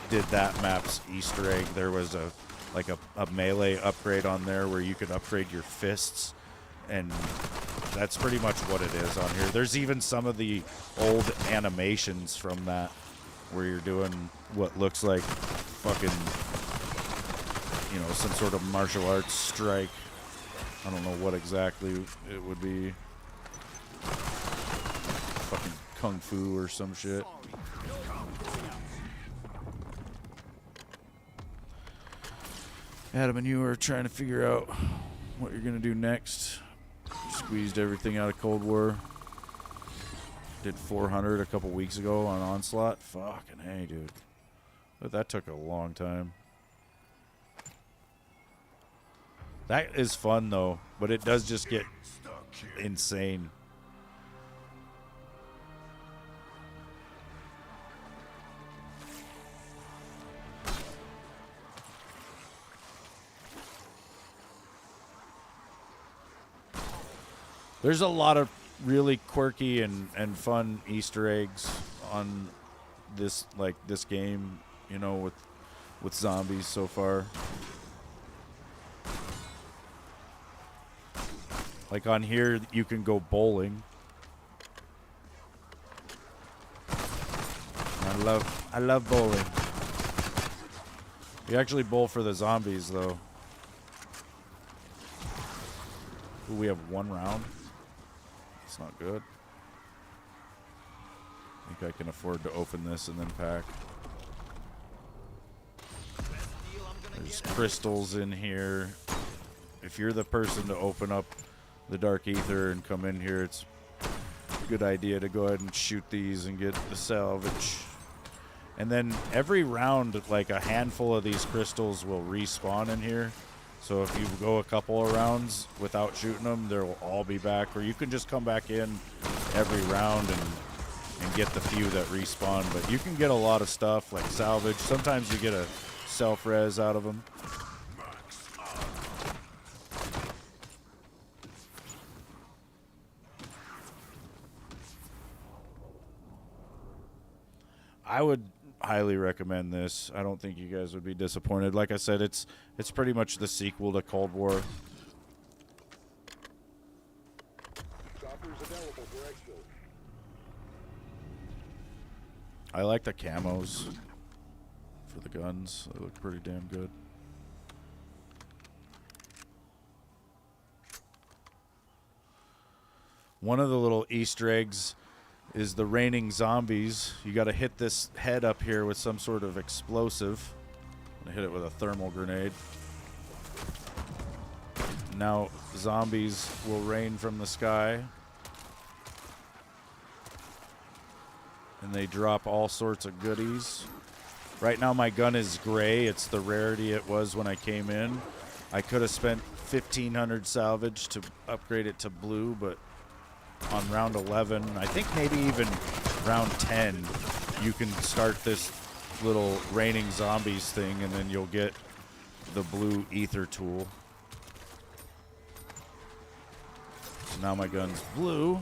did that map's Easter egg, there was a melee upgrade on there where you could upgrade your fists, and that's pretty much what it is on here. There's even some of the old animations from that where you're doing what looks like fucking, you know, some sort of martial arts strike. I don't know what exactly it would be. Fucking kung fu or some shit. Adam and you are trying to figure out what you're going to do next. Squeezed everything out of Cold War. Did 400 a couple weeks ago on Onslaught. Fucking hey, dude. But that took a long time. That is fun, though. But it does just get insane. There's a lot of really quirky and fun Easter eggs on this game, you know, with zombies so far. Like on here, you can go bowling. I love bowling. We actually bowl for the zombies, though. Ooh, we have 1 round. That's not good. I think I can afford to open this and then pack. There's crystals in here. If you're the person to open up the Dark Ether and come in here, it's a good idea to go ahead and shoot these and get the salvage. And then every round, like a handful of these crystals will respawn in here. So if you go a couple of rounds without shooting them, they'll all be back. Or you can just come back in every round and get the few that respawn. But you can get a lot of stuff, like salvage. Sometimes you get a self-res out of them. I would highly recommend this. I don't think you guys would be disappointed. Like I said, it's pretty much the sequel to Cold War. Choppers available for exfil. I like the camos for the guns. They look pretty damn good. One of the little Easter eggs is the raining zombies. You got to hit this head up here with some sort of explosive. I'm gonna hit it with a thermal grenade. Now zombies will rain from the sky. And they drop all sorts of goodies. Right now my gun is gray. It's the rarity it was when I came in. I could have spent 1,500 salvage to upgrade it to blue, but on round 11, I think maybe even round 10, you can start this little raining zombies thing, and then you'll get the blue ether tool. So now my gun's blue,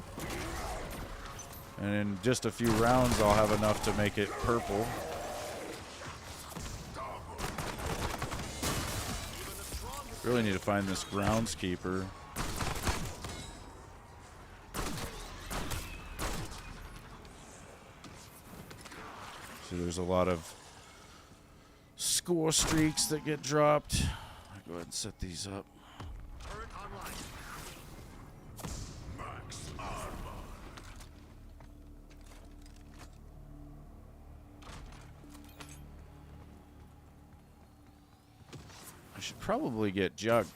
and in just a few rounds I'll have enough to make it purple. Really need to find this groundskeeper. So there's a lot of score streaks that get dropped. I'll go ahead and set these up. Turret online. Max armor. I should probably get Jug.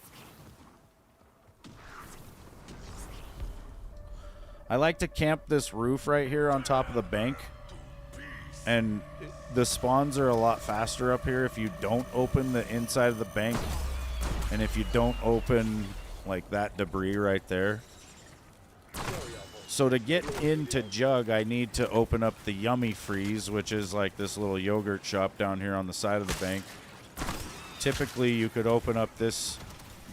I like to camp this roof right here on top of the bank. And the spawns are a lot faster up here if you don't open the inside of the bank. And if you don't open, like, that debris right there. So to get into Jug, I need to open up the Yummy Freeze, which is like this little yogurt shop down here on the side of the bank. Typically, you could open up this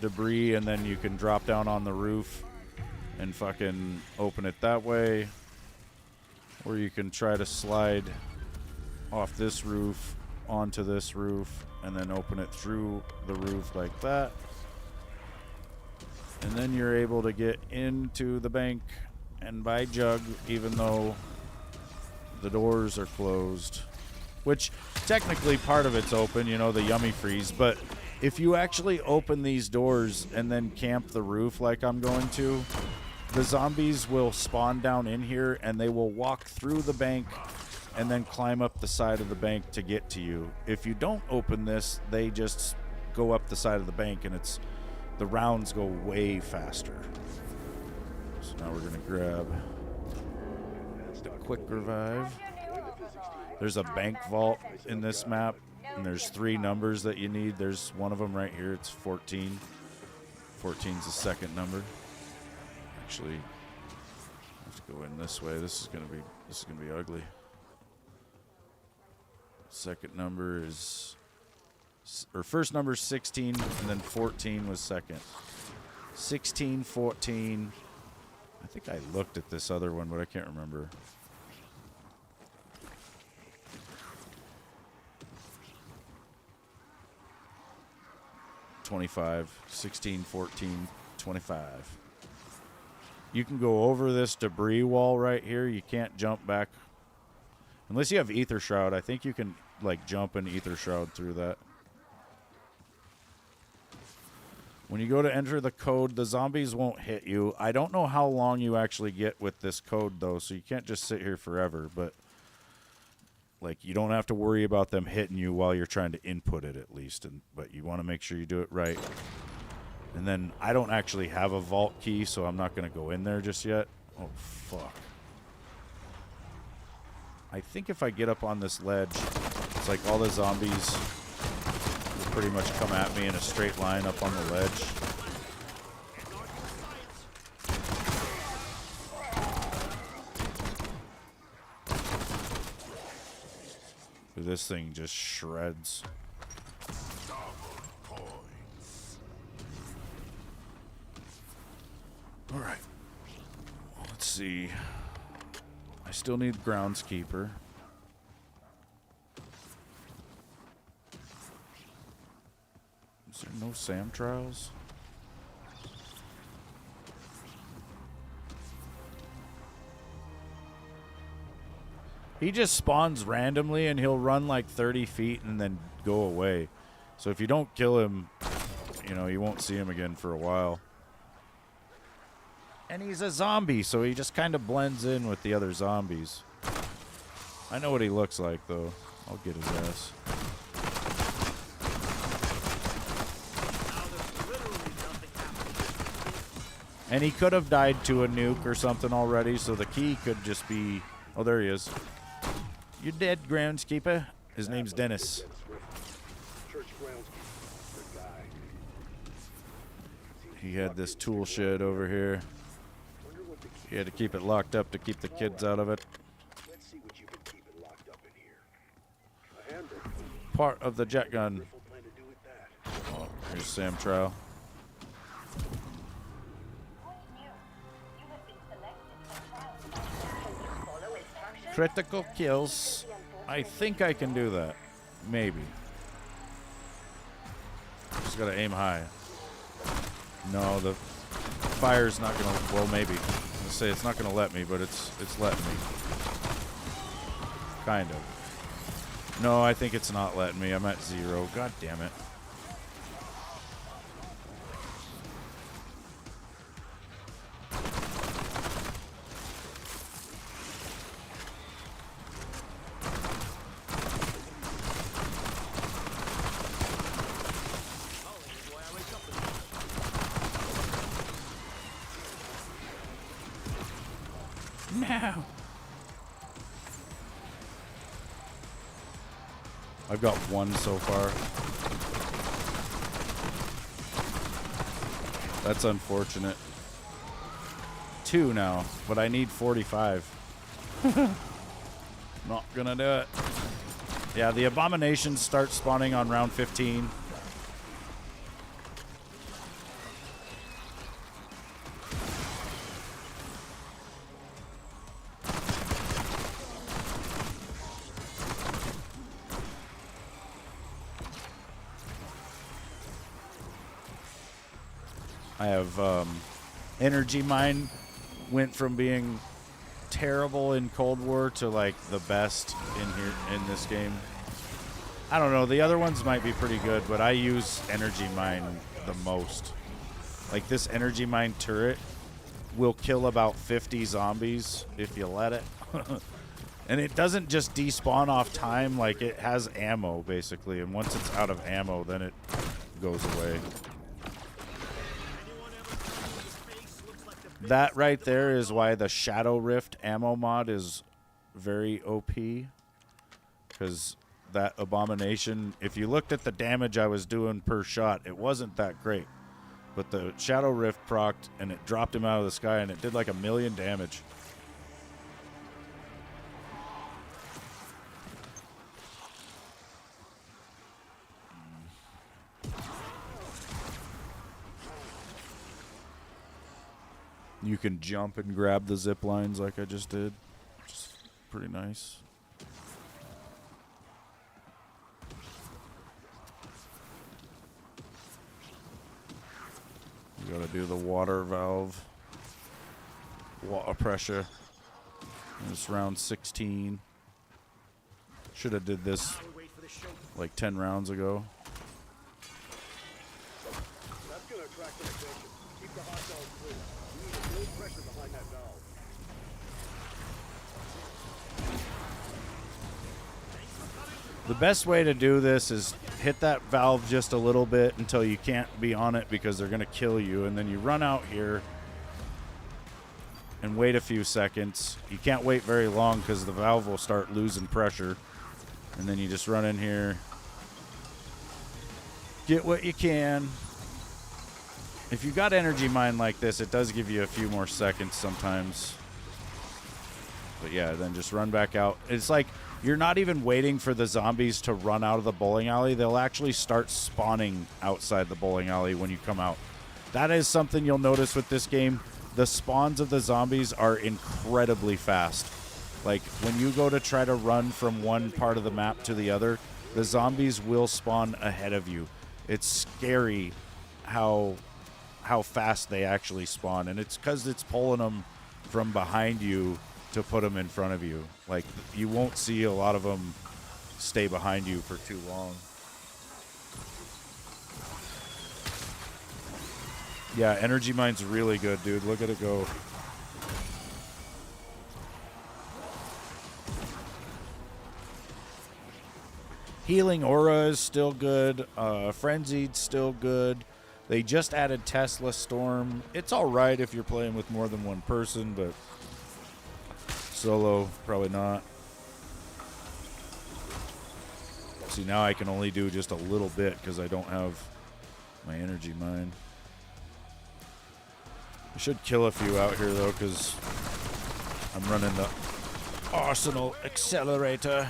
debris and then you can drop down on the roof and fucking open it that way. Or you can try to slide off this roof onto this roof and then open it through the roof like that. And then you're able to get into the bank and buy Jug even though the doors are closed. Which technically part of it's open, you know, the Yummy Freeze. But if you actually open these doors and then camp the roof like I'm going to, the zombies will spawn down in here and they will walk through the bank and then climb up the side of the bank to get to you. If you don't open this, they just go up the side of the bank and the rounds go way faster. So now we're gonna grab the quick revive. There's a bank vault in this map, and there's 3 numbers that you need. There's one of them right here. It's 14. 14's the second number. Actually, I have to go in this way. This is gonna be ugly. Second number is, or first number is 16, and then 14 was second. 16, 14, I think I looked at this other one, but I can't remember. $25, 16, 14, 25. You can go over this debris wall right here. You can't jump back. Unless you have Ether Shroud. I think you can, like, jump and Ether Shroud through that. When you go to enter the code, the zombies won't hit you. I don't know how long you actually get with this code, though, so you can't just sit here forever. But, like, you don't have to worry about them hitting you while you're trying to input it, at least. But you want to make sure you do it right. And then I don't actually have a vault key, so I'm not going to go in there just yet. Oh, fuck. I think if I get up on this ledge, it's like all the zombies will pretty much come at me in a straight line up on the ledge. But this thing just shreds. All right. Let's see. I still need groundskeeper. Is there no SAM trials? He just spawns randomly and he'll run like 30 feet and then go away. So if you don't kill him, you know, you won't see him again for a while. And he's a zombie, so he just kind of blends in with the other zombies. I know what he looks like, though. I'll get his ass. And he could have died to a nuke or something already, so the key could just be... Oh, there he is. You're dead, groundskeeper. His name's Dennis. Church groundskeeper. Good guy. He had this tool shed over here. He had to keep it locked up to keep the kids out of it. Let's see what you can keep it locked up in here. A handbook. Part of the jet gun. Griffel plan to do with that. Oh, here's Sam Trial. Critical kills. I think I can do that. Maybe. Just gotta aim high. No, the fire's not gonna... Well, maybe. I say it's not gonna let me, but it's letting me. Kind of. No, I think it's not letting me. I'm at 0. God damn it. No. I've got 1 so far. That's unfortunate. 2 now, but I need 45. Not gonna do it. Yeah, the abominations start spawning on round 15. I have energy mine went from being terrible in Cold War to like the best in here in this game. I don't know, the other ones might be pretty good, but I use energy mine the most. Like this energy mine turret will kill about 50 zombies if you let it. And it doesn't just despawn off time, like it has ammo basically, and once it's out of ammo then it goes away. That right there is why the Shadow Rift ammo mod is very OP. Because that abomination, if you looked at the damage I was doing per shot, it wasn't that great. But the Shadow Rift procced and it dropped him out of the sky and it did like 1,000,000 damage. You can jump and grab the zip lines like I just did. Which is pretty nice. You gotta do the water valve. Water pressure. It's round 16. Should have did this like 10 rounds ago. That's gonna attract their attention. Keep the hot dogs clear. You need to build pressure behind that valve. The best way to do this is hit that valve just a little bit until you can't be on it because they're going to kill you. And then you run out here and wait a few seconds. You can't wait very long because the valve will start losing pressure. And then you just run in here, get what you can. If you got energy mine like this, it does give you a few more seconds sometimes. But yeah, then just run back out. It's like you're not even waiting for the zombies to run out of the bowling alley. They'll actually start spawning outside the bowling alley when you come out. That is something you'll notice with this game. The spawns of the zombies are incredibly fast. Like, when you go to try to run from one part of the map to the other, the zombies will spawn ahead of you. It's scary how fast they actually spawn. And it's because it's pulling them from behind you to put them in front of you. Like, you won't see a lot of them stay behind you for too long. Yeah, energy mine's really good, dude. Look at it go. Healing Aura is still good. Frenzied's still good. They just added Tesla Storm. It's all right if you're playing with more than one person, but solo, probably not. See, now I can only do just a little bit because I don't have my energy mine. I should kill a few out here, though, because I'm running the Arsenal Accelerator.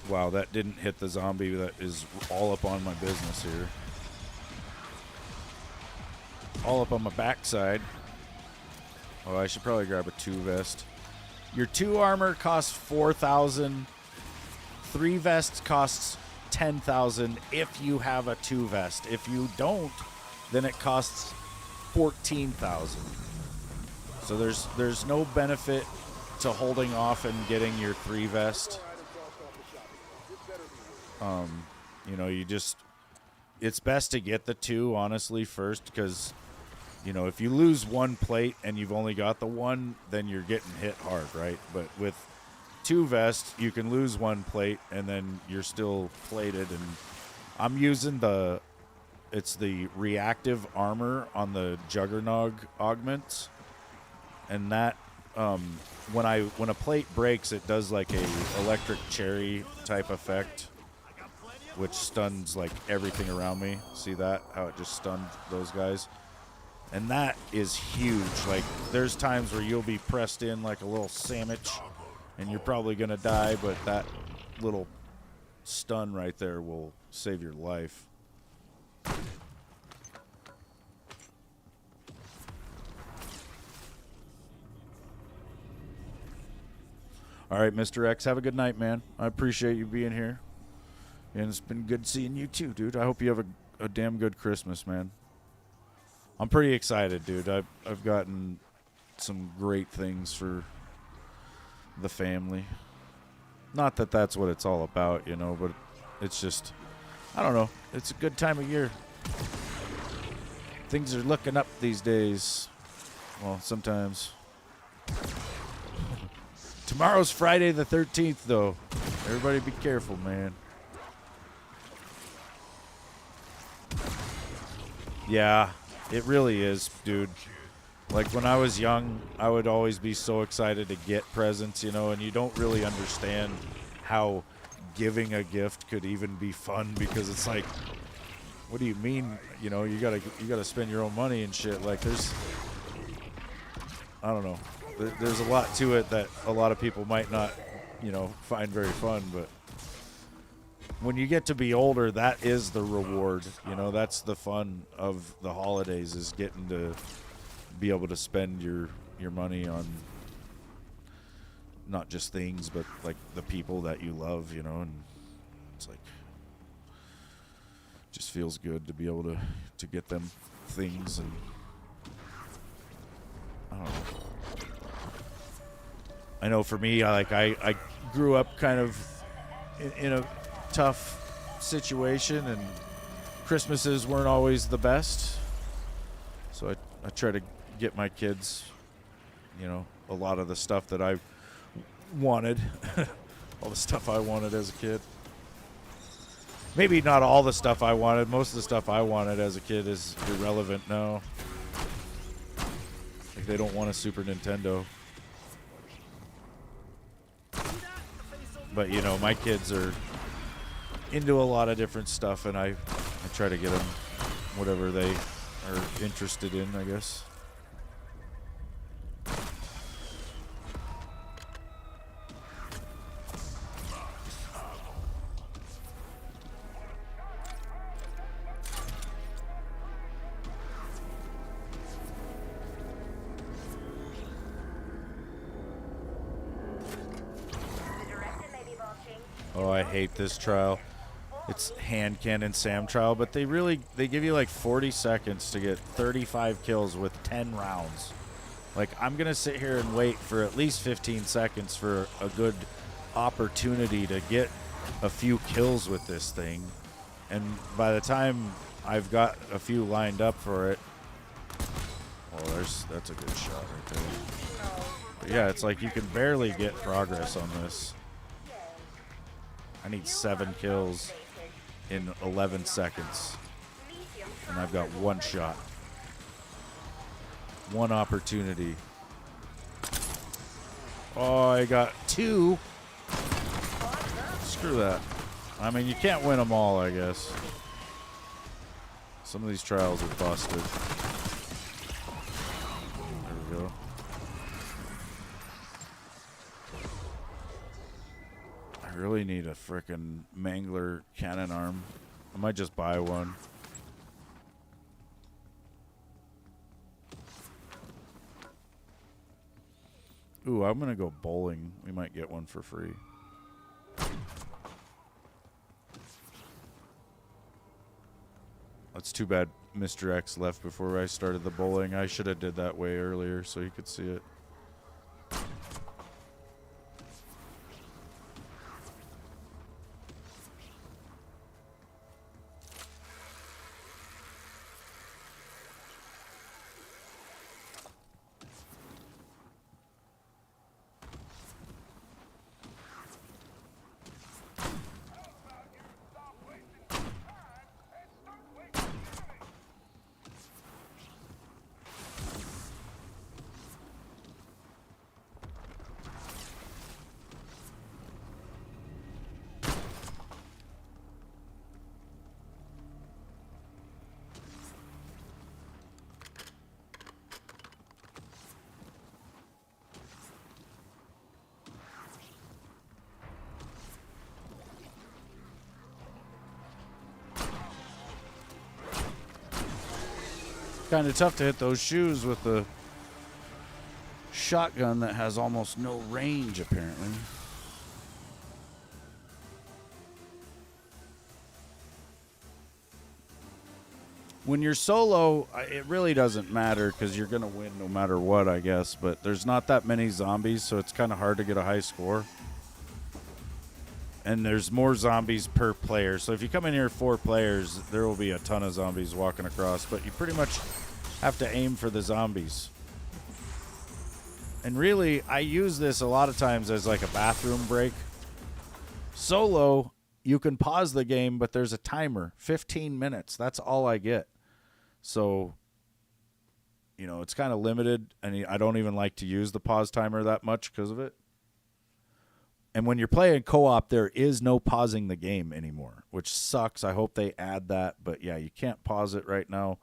Wow, that didn't hit the zombie that is all up on my business here. All up on my backside. Oh, I should probably grab a 2 vest. Your 2 armor costs 4,000. 3 vests costs 10,000 if you have a 2 vest. If you don't, then it costs 14,000. So there's no benefit to holding off and getting your 3 vest. You know, it's best to get the 2, honestly, first, because, you know, if you lose 1 plate and you've only got the 1, then you're getting hit hard, right? But with 2 vests, you can lose 1 plate and then you're still plated. And I'm using it's the reactive armor on the Juggernog augments, and that when a plate breaks, it does like a electric cherry type effect, which stuns like everything around me. See that? How it just stunned those guys? And that is huge. Like, there's times where you'll be pressed in like a little sandwich and you're probably going to die, but that little stun right there will save your life. All right, Mr. X, have a good night, man. I appreciate you being here. And it's been good seeing you too, dude. I hope you have a damn good Christmas, man. I'm pretty excited, dude. I've gotten some great things for the family. Not that that's what it's all about, you know, but it's just, I don't know. It's a good time of year. Things are looking up these days. Well, sometimes. Tomorrow's Friday the 13th, though. Everybody be careful, man. Yeah, it really is, dude. Like, when I was young, I would always be so excited to get presents, you know, and you don't really understand how giving a gift could even be fun, because it's like, what do you mean? You know, you gotta spend your own money and shit. Like, I don't know. There's a lot to it that a lot of people might not, you know, find very fun, but when you get to be older, that is the reward. You know, that's the fun of the holidays, is getting to be able to spend your money on not just things, but like the people that you love, you know, and it's like just feels good to be able to get them things. And I don't know. I know for me, I grew up kind of in a tough situation, and Christmases weren't always the best. So I try to get my kids, you know, a lot of the stuff that I wanted, all the stuff I wanted as a kid. Maybe not all the stuff I wanted. Most of the stuff I wanted as a kid is irrelevant now. Like, they don't want a Super Nintendo. But, you know, my kids are into a lot of different stuff, and I try to get them whatever they are interested in, I guess. Oh, I hate this trial. It's hand cannon Sam trial, but they give you like 40 seconds to get 35 kills with 10 rounds. Like, I'm going to sit here and wait for at least 15 seconds for a good opportunity to get a few kills with this thing. And by the time I've got a few lined up for it, well, that's a good shot right there. But yeah, it's like you can barely get progress on this. I need 7 kills in 11 seconds, and I've got one shot, one opportunity. Oh, I got 2. Screw that. I mean, you can't win them all, I guess. Some of these trials are busted. There we go. I really need a frickin' Mangler cannon arm. I might just buy one. Ooh, I'm gonna go bowling. We might get one for free. That's too bad Mr. X left before I started the bowling. I should have did that way earlier so you could see it. Kind of tough to hit those shoes with the shotgun that has almost no range, apparently. When you're solo, it really doesn't matter because you're going to win no matter what, I guess. But there's not that many zombies, so it's kind of hard to get a high score. And there's more zombies per player. So if you come in here 4 players, there will be a ton of zombies walking across. But you pretty much have to aim for the zombies. And really, I use this a lot of times as like a bathroom break. Solo, you can pause the game, but there's a timer. 15 minutes. That's all I get. So, you know, it's kind of limited. And I don't even like to use the pause timer that much because of it. And when you're playing co-op, there is no pausing the game anymore, which sucks. I hope they add that. But, yeah, you can't pause it right now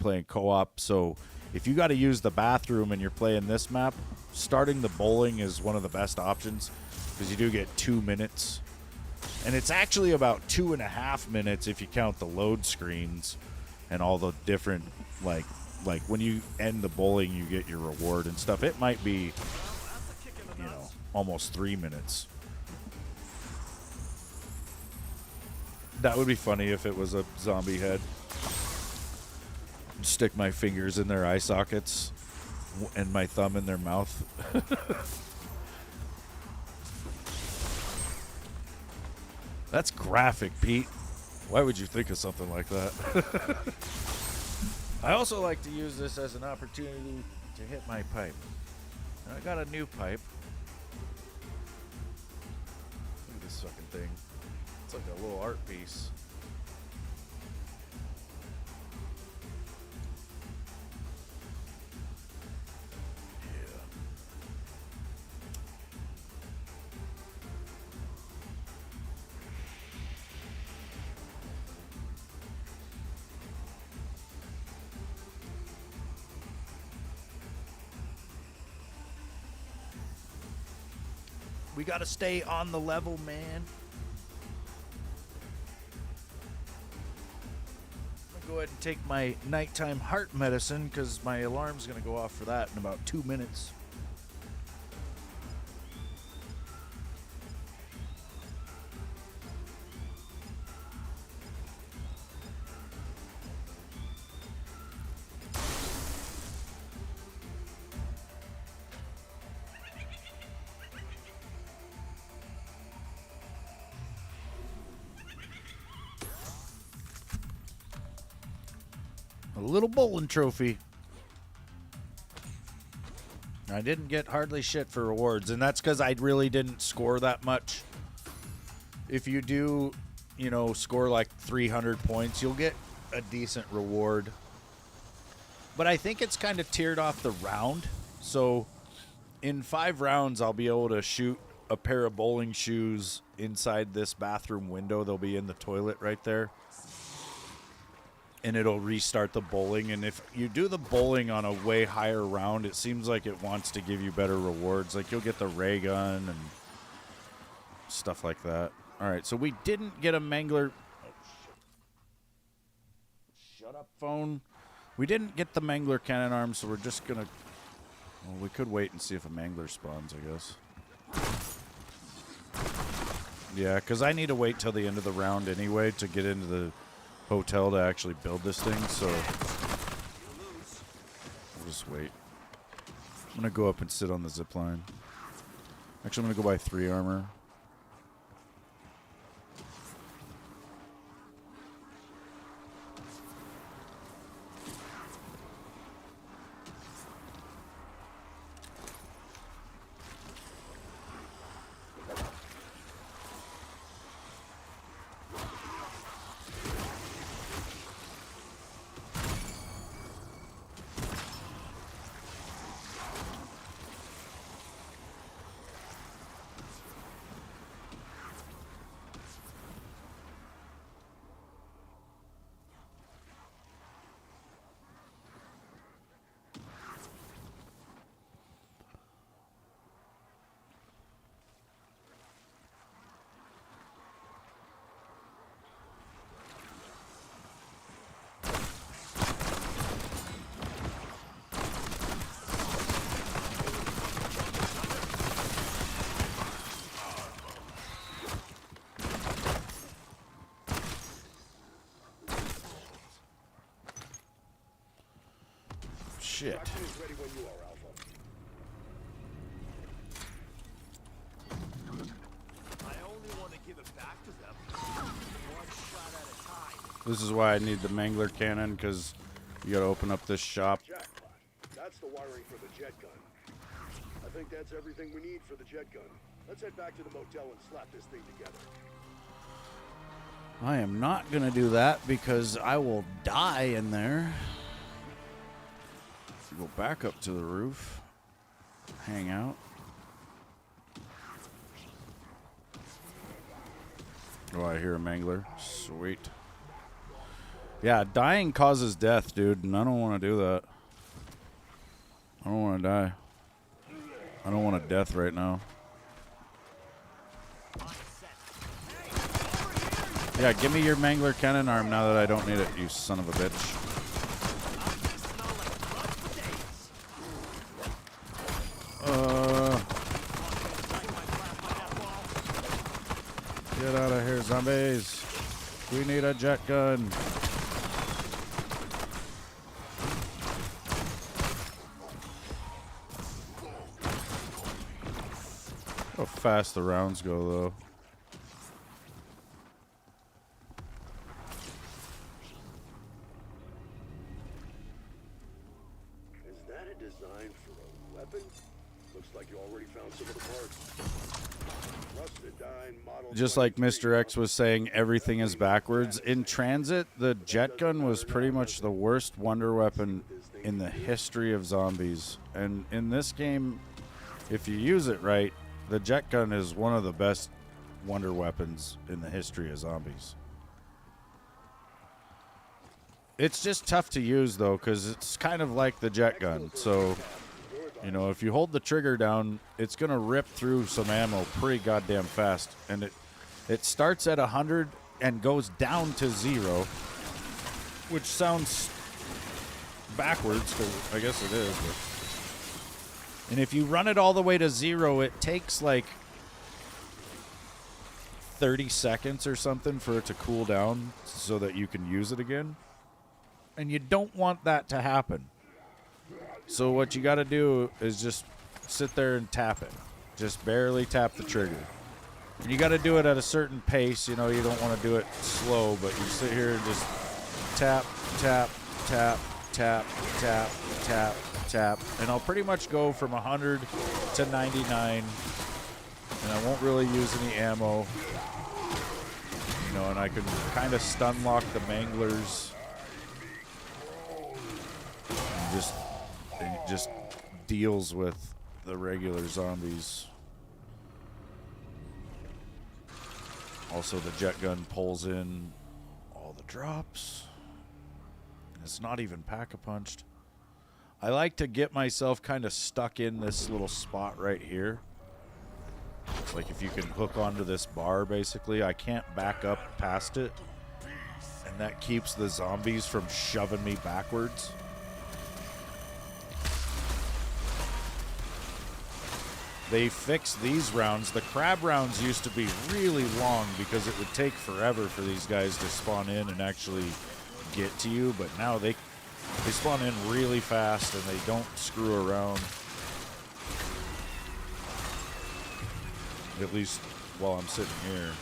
playing co-op. So if you got to use the bathroom and you're playing this map, starting the bowling is one of the best options because you do get 2 minutes. And it's actually about 2.5 minutes if you count the load screens and all the different, like when you end the bowling, you get your reward and stuff. It might be, you know, almost 3 minutes. That would be funny if it was a zombie head. Stick my fingers in their eye sockets and my thumb in their mouth. That's graphic, Pete. Why would you think of something like that? I also like to use this as an opportunity to hit my pipe. And I got a new pipe. Look at this fucking thing. It's like a little art piece. Yeah. We gotta stay on the level, man. I'm gonna go ahead and take my nighttime heart medicine because my alarm's gonna go off for that in about 2 minutes. A little bowling trophy. I didn't get hardly shit for rewards, and that's because I really didn't score that much. If you do, you know, score like 300 points, you'll get a decent reward. But I think it's kind of tiered off the round. So in 5 rounds, I'll be able to shoot a pair of bowling shoes inside this bathroom window. They'll be in the toilet right there. And it'll restart the bowling. And if you do the bowling on a way higher round, it seems like it wants to give you better rewards. Like you'll get the ray gun and stuff like that. All right, so we didn't get a mangler. Oh, shut up, phone. We didn't get the mangler cannon arm, so we're just going to... Well, we could wait and see if a mangler spawns, I guess. Yeah, because I need to wait till the end of the round anyway to get into the hotel to actually build this thing, so we'll just wait. I'm gonna go up and sit on the zip line. Actually, I'm gonna go buy 3 armor. Shit. Cartman is ready when you are, Alpha. I only want to give it back to them. One shot at a time. This is why I need the mangler cannon, because you gotta open up this shop. Jackpot. That's the wiring for the jet gun. I think that's everything we need for the jet gun. Let's head back to the motel and slap this thing together. I am not gonna do that because I will die in there. Go back up to the roof. Hang out. Oh, I hear a mangler. Sweet. Yeah, dying causes death, dude, and I don't want to do that. I don't want to die. I don't want a death right now. Yeah, give me your Mangler cannon arm now that I don't need it, you son of a bitch. Get out of here, zombies. We need a jet gun. How fast the rounds go, though. Is that a design for a weapon? Looks like you already found some of the parts. Rusted iron model. Just like Mr. X was saying, everything is backwards. In Transit, the jet gun was pretty much the worst wonder weapon in the history of zombies. And in this game, if you use it right, the jet gun is one of the best wonder weapons in the history of zombies. It's just tough to use, though, because it's kind of like the jet gun. So, you know, if you hold the trigger down, it's going to rip through some ammo pretty goddamn fast. And it starts at 100 and goes down to 0, which sounds backwards, because I guess it is. But. And if you run it all the way to 0, it takes like 30 seconds or something for it to cool down so that you can use it again. And you don't want that to happen. So what you got to do is just sit there and tap it. Just barely tap the trigger. And you got to do it at a certain pace. You know, you don't want to do it slow, but you sit here and just tap, tap, tap, tap, tap, tap, tap. And I'll pretty much go from 100 to 99. And I won't really use any ammo. You know, and I can kind of stun lock the manglers. And it just deals with the regular zombies. Also, the jet gun pulls in all the drops. It's not even pack-a-punched. I like to get myself kind of stuck in this little spot right here. Like if you can hook onto this bar, basically, I can't back up past it. And that keeps the zombies from shoving me backwards. They fixed these rounds. The crab rounds used to be really long because it would take forever for these guys to spawn in and actually get to you. But now they spawn in really fast and they don't screw around. At least while I'm sitting here.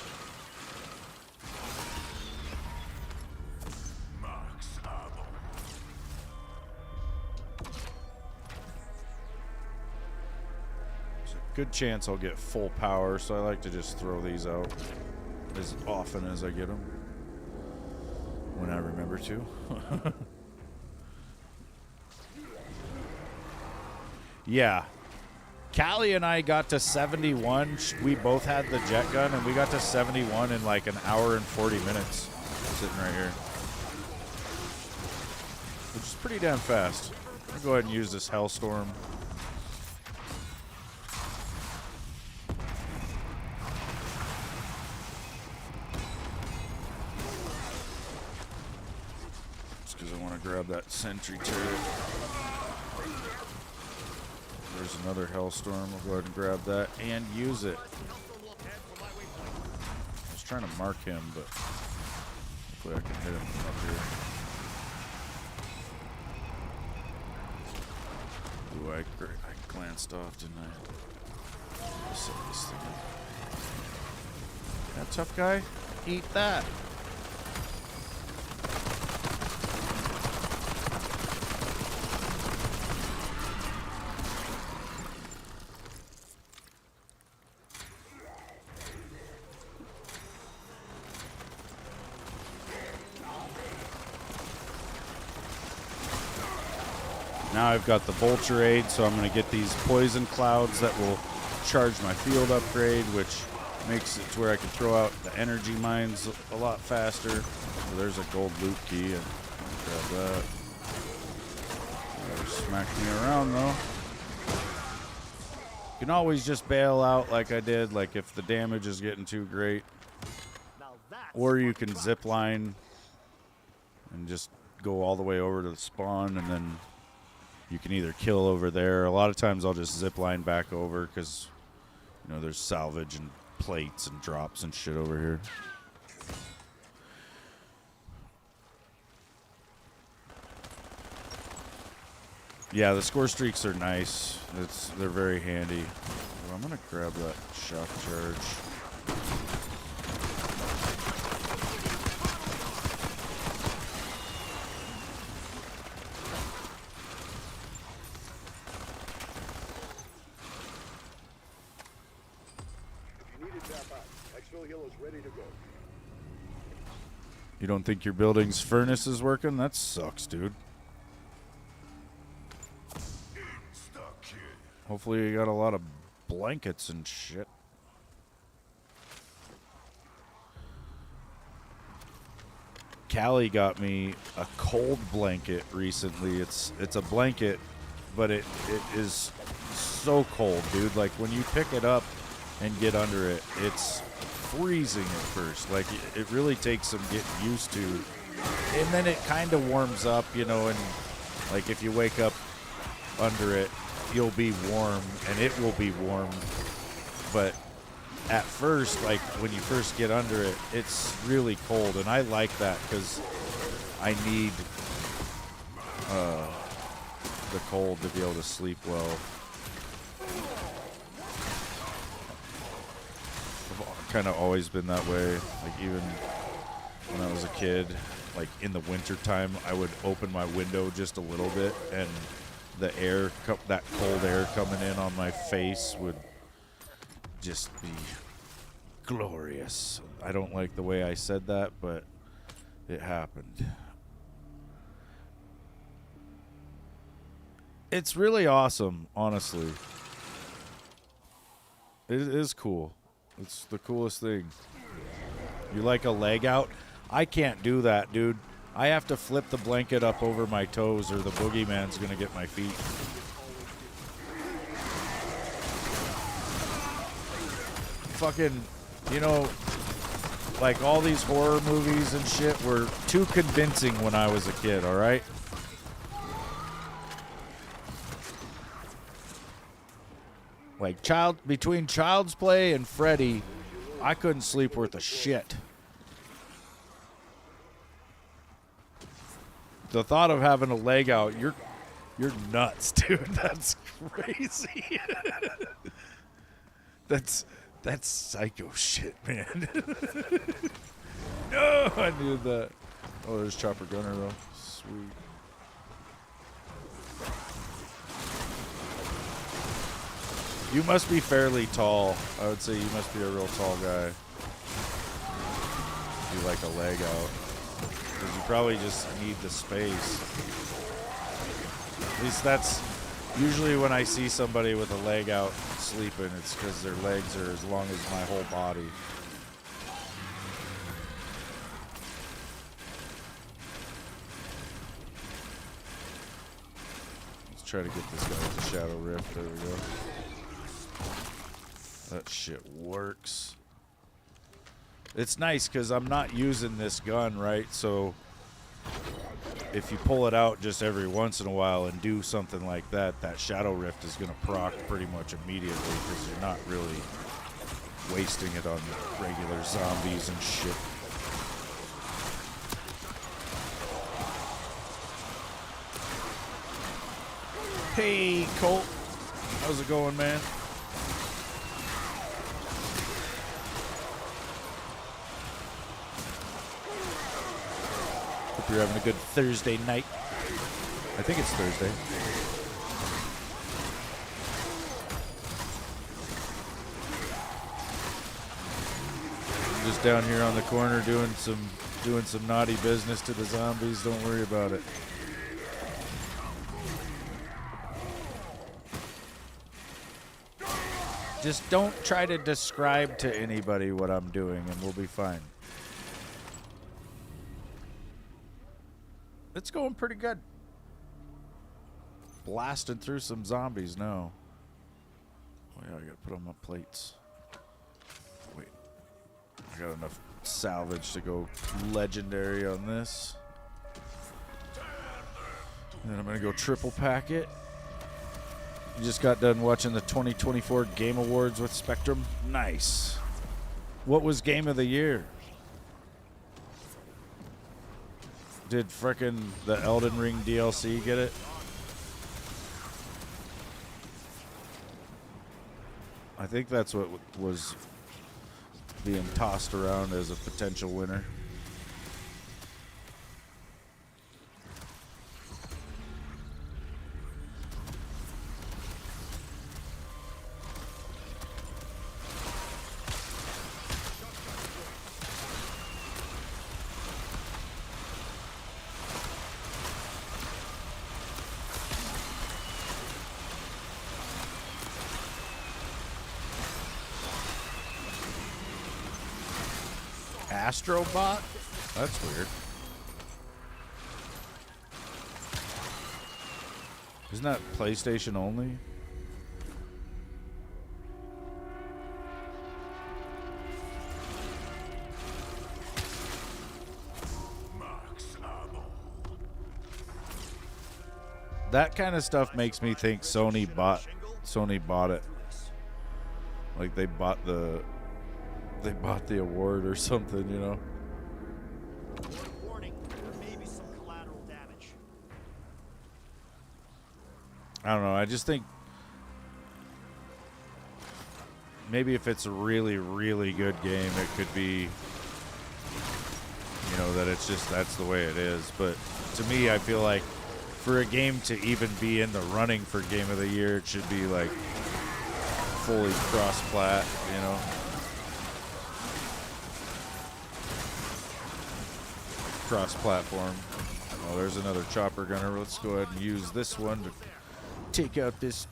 Good chance I'll get full power, so I like to just throw these out as often as I get them. When I remember to. Yeah. Callie and I got to 71. We both had the jet gun, and we got to 71 in like an hour and 40 minutes. Sitting right here. Which is pretty damn fast. I'll go ahead and use this Hellstorm. Grab that sentry turret. There's another Hellstorm. We'll go ahead and grab that and use it. I was trying to mark him, but hopefully I can hit him up here. Ooh, I glanced off, didn't I? That tough guy? Eat that. Now I've got the Vulture Aid, so I'm going to get these poison clouds that will charge my field upgrade, which makes it to where I can throw out the energy mines a lot faster. So there's a gold loot key, and grab that. Smack me around, though. You can always just bail out like I did, like if the damage is getting too great. Now that's or you fucking can trucks. zip line and just go all the way over to the spawn, and then you can either kill over there. A lot of times I'll just zip line back over because, you know, there's salvage and plates and drops and shit over here. Yeah, the score streaks are nice. They're very handy. Well, I'm gonna grab that shock charge. If you need to tap out, Exfil Hill is ready to go. You don't think your building's furnace is working? That sucks, dude. Hopefully you got a lot of blankets and shit. Callie got me a cold blanket recently. It's a blanket, but it is so cold, dude. Like when you pick it up and get under it, it's freezing at first. Like it really takes some getting used to. And then it kind of warms up, you know, and like if you wake up under it, you'll be warm and it will be warm. But at first, like when you first get under it, it's really cold, and I like that because I need the cold to be able to sleep well. I've kind of always been that way. Like even when I was a kid, like in the winter time, I would open my window just a little bit, and the air, that cold air coming in on my face would just be glorious. I don't like the way I said that, but it happened. It's really awesome, honestly. It is cool. It's the coolest thing. You like a leg out? I can't do that, dude. I have to flip the blanket up over my toes or the boogeyman's gonna get my feet. Fucking, you know, like all these horror movies and shit were too convincing when I was a kid, all right? Like between Child's Play and Freddy, I couldn't sleep worth a shit. The thought of having a leg out, you're nuts, dude. That's crazy. That's psycho shit, man. No, I knew that. Oh, there's Chopper Gunner though. Sweet. You must be fairly tall. I would say you must be a real tall guy. You like a leg out. Because you probably just need the space. At least that's usually when I see somebody with a leg out sleeping, it's because their legs are as long as my whole body. Let's try to get this guy with the Shadow Rift. There we go. That shit works. It's nice because I'm not using this gun, right? So if you pull it out just every once in a while and do something like that, that Shadow Rift is going to proc pretty much immediately because you're not really wasting it on regular zombies and shit. Hey, Colt. How's it going, man? Hope you're having a good Thursday night. I think it's Thursday. I'm just down here on the corner doing some naughty business to the zombies. Don't worry about it. Just don't try to describe to anybody what I'm doing and we'll be fine. It's going pretty good. Blasting through some zombies now. Oh yeah, I gotta put on my plates. Wait. I got enough salvage to go legendary on this. And then I'm going to go triple pack it. You just got done watching the 2024 Game Awards with Spectrum. Nice. What was Game of the Year? Did frickin' the Elden Ring DLC get it? I think that's what was being tossed around as a potential winner. Astrobot? That's weird. Isn't that PlayStation only? That kind of stuff makes me think Sony bought it. Like they bought the award or something, you know. Warning, there may be some collateral damage. I don't know. I just think maybe if it's a really, really good game, it could be, you know, that it's just that's the way it is. But to me, I feel like for a game to even be in the running for Game of the Year, it should be like fully cross-plat, you know. Cross-platform. Oh, there's another chopper gunner. Let's go ahead and use this one to take out this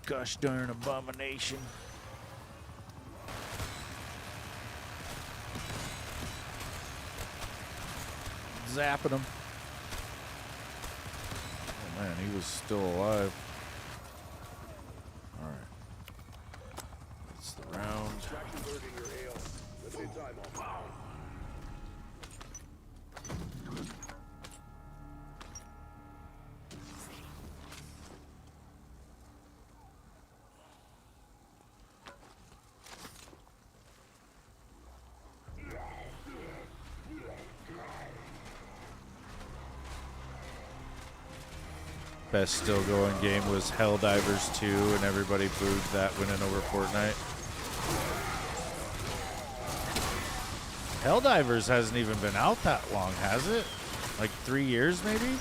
gosh darn abomination. Zapping him. Oh man, he was still alive. Alright. That's the round. Extraction bird in your ale. Limited time on. Best still going game was Helldivers 2, and everybody booed that winning over Fortnite. Helldivers hasn't even been out that long, has it? Like 3 years, maybe?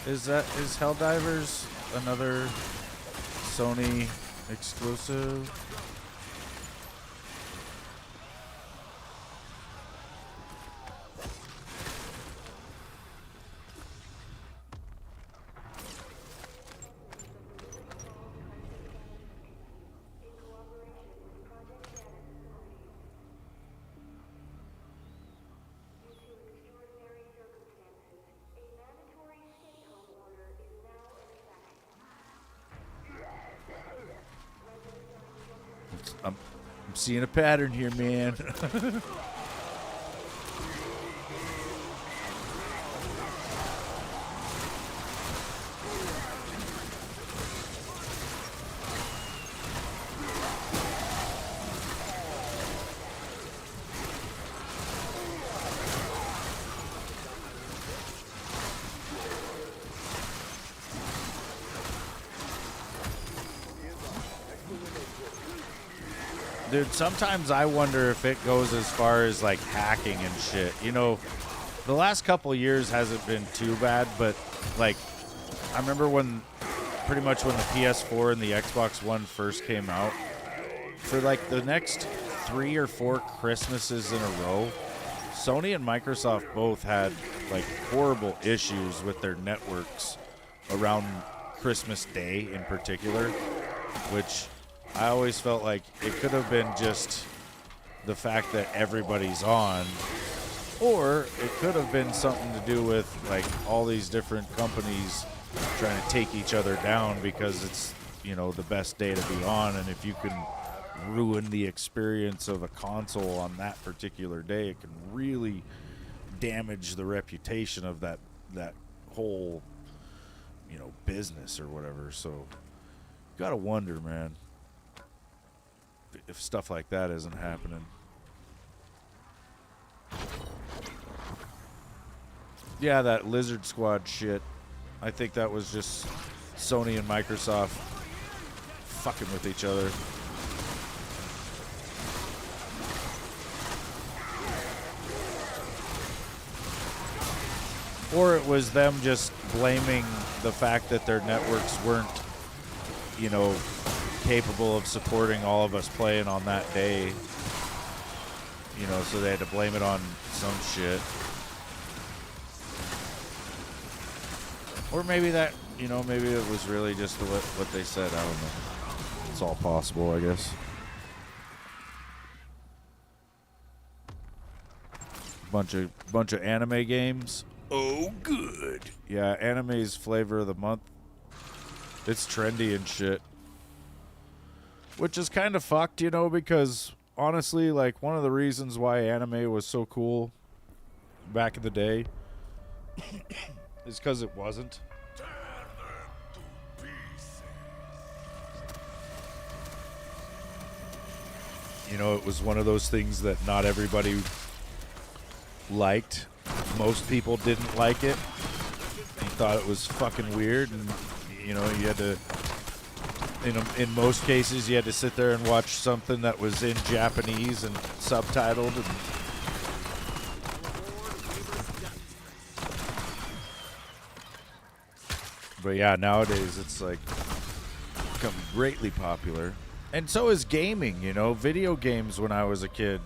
Is Helldivers another Sony exclusive? I'm seeing a pattern here, man. Dude, sometimes I wonder if it goes as far as like hacking and shit. You know, the last couple years hasn't been too bad, but like I remember when pretty much when the PS4 and the Xbox One first came out, for like the next 3 or 4 Christmases in a row, Sony and Microsoft both had like horrible issues with their networks around Christmas Day in particular, which I always felt like it could have been just the fact that everybody's on, or it could have been something to do with like all these different companies trying to take each other down because it's, you know, the best day to be on, and if you can ruin the experience of a console on that particular day, it can really damage the reputation of that whole, you know, business or whatever. So you gotta wonder, man, if stuff like that isn't happening. Yeah, that Lizard Squad shit, I think that was just Sony and Microsoft fucking with each other. Or it was them just blaming the fact that their networks weren't, you know, capable of supporting all of us playing on that day. You know, so they had to blame it on some shit. Or maybe that, you know, maybe it was really just what they said. I don't know. It's all possible, I guess. Bunch of anime games. Oh, good. Yeah, anime's flavor of the month. It's trendy and shit. Which is kind of fucked, you know, because honestly, like, one of the reasons why anime was so cool back in the day is because it wasn't. You know, it was one of those things that not everybody liked. Most people didn't like it. They thought it was fucking weird, and you know, you had to, in most cases, you had to sit there and watch something that was in Japanese and subtitled. And but yeah, nowadays it's like become greatly popular, and so is gaming. You know, video games when I was a kid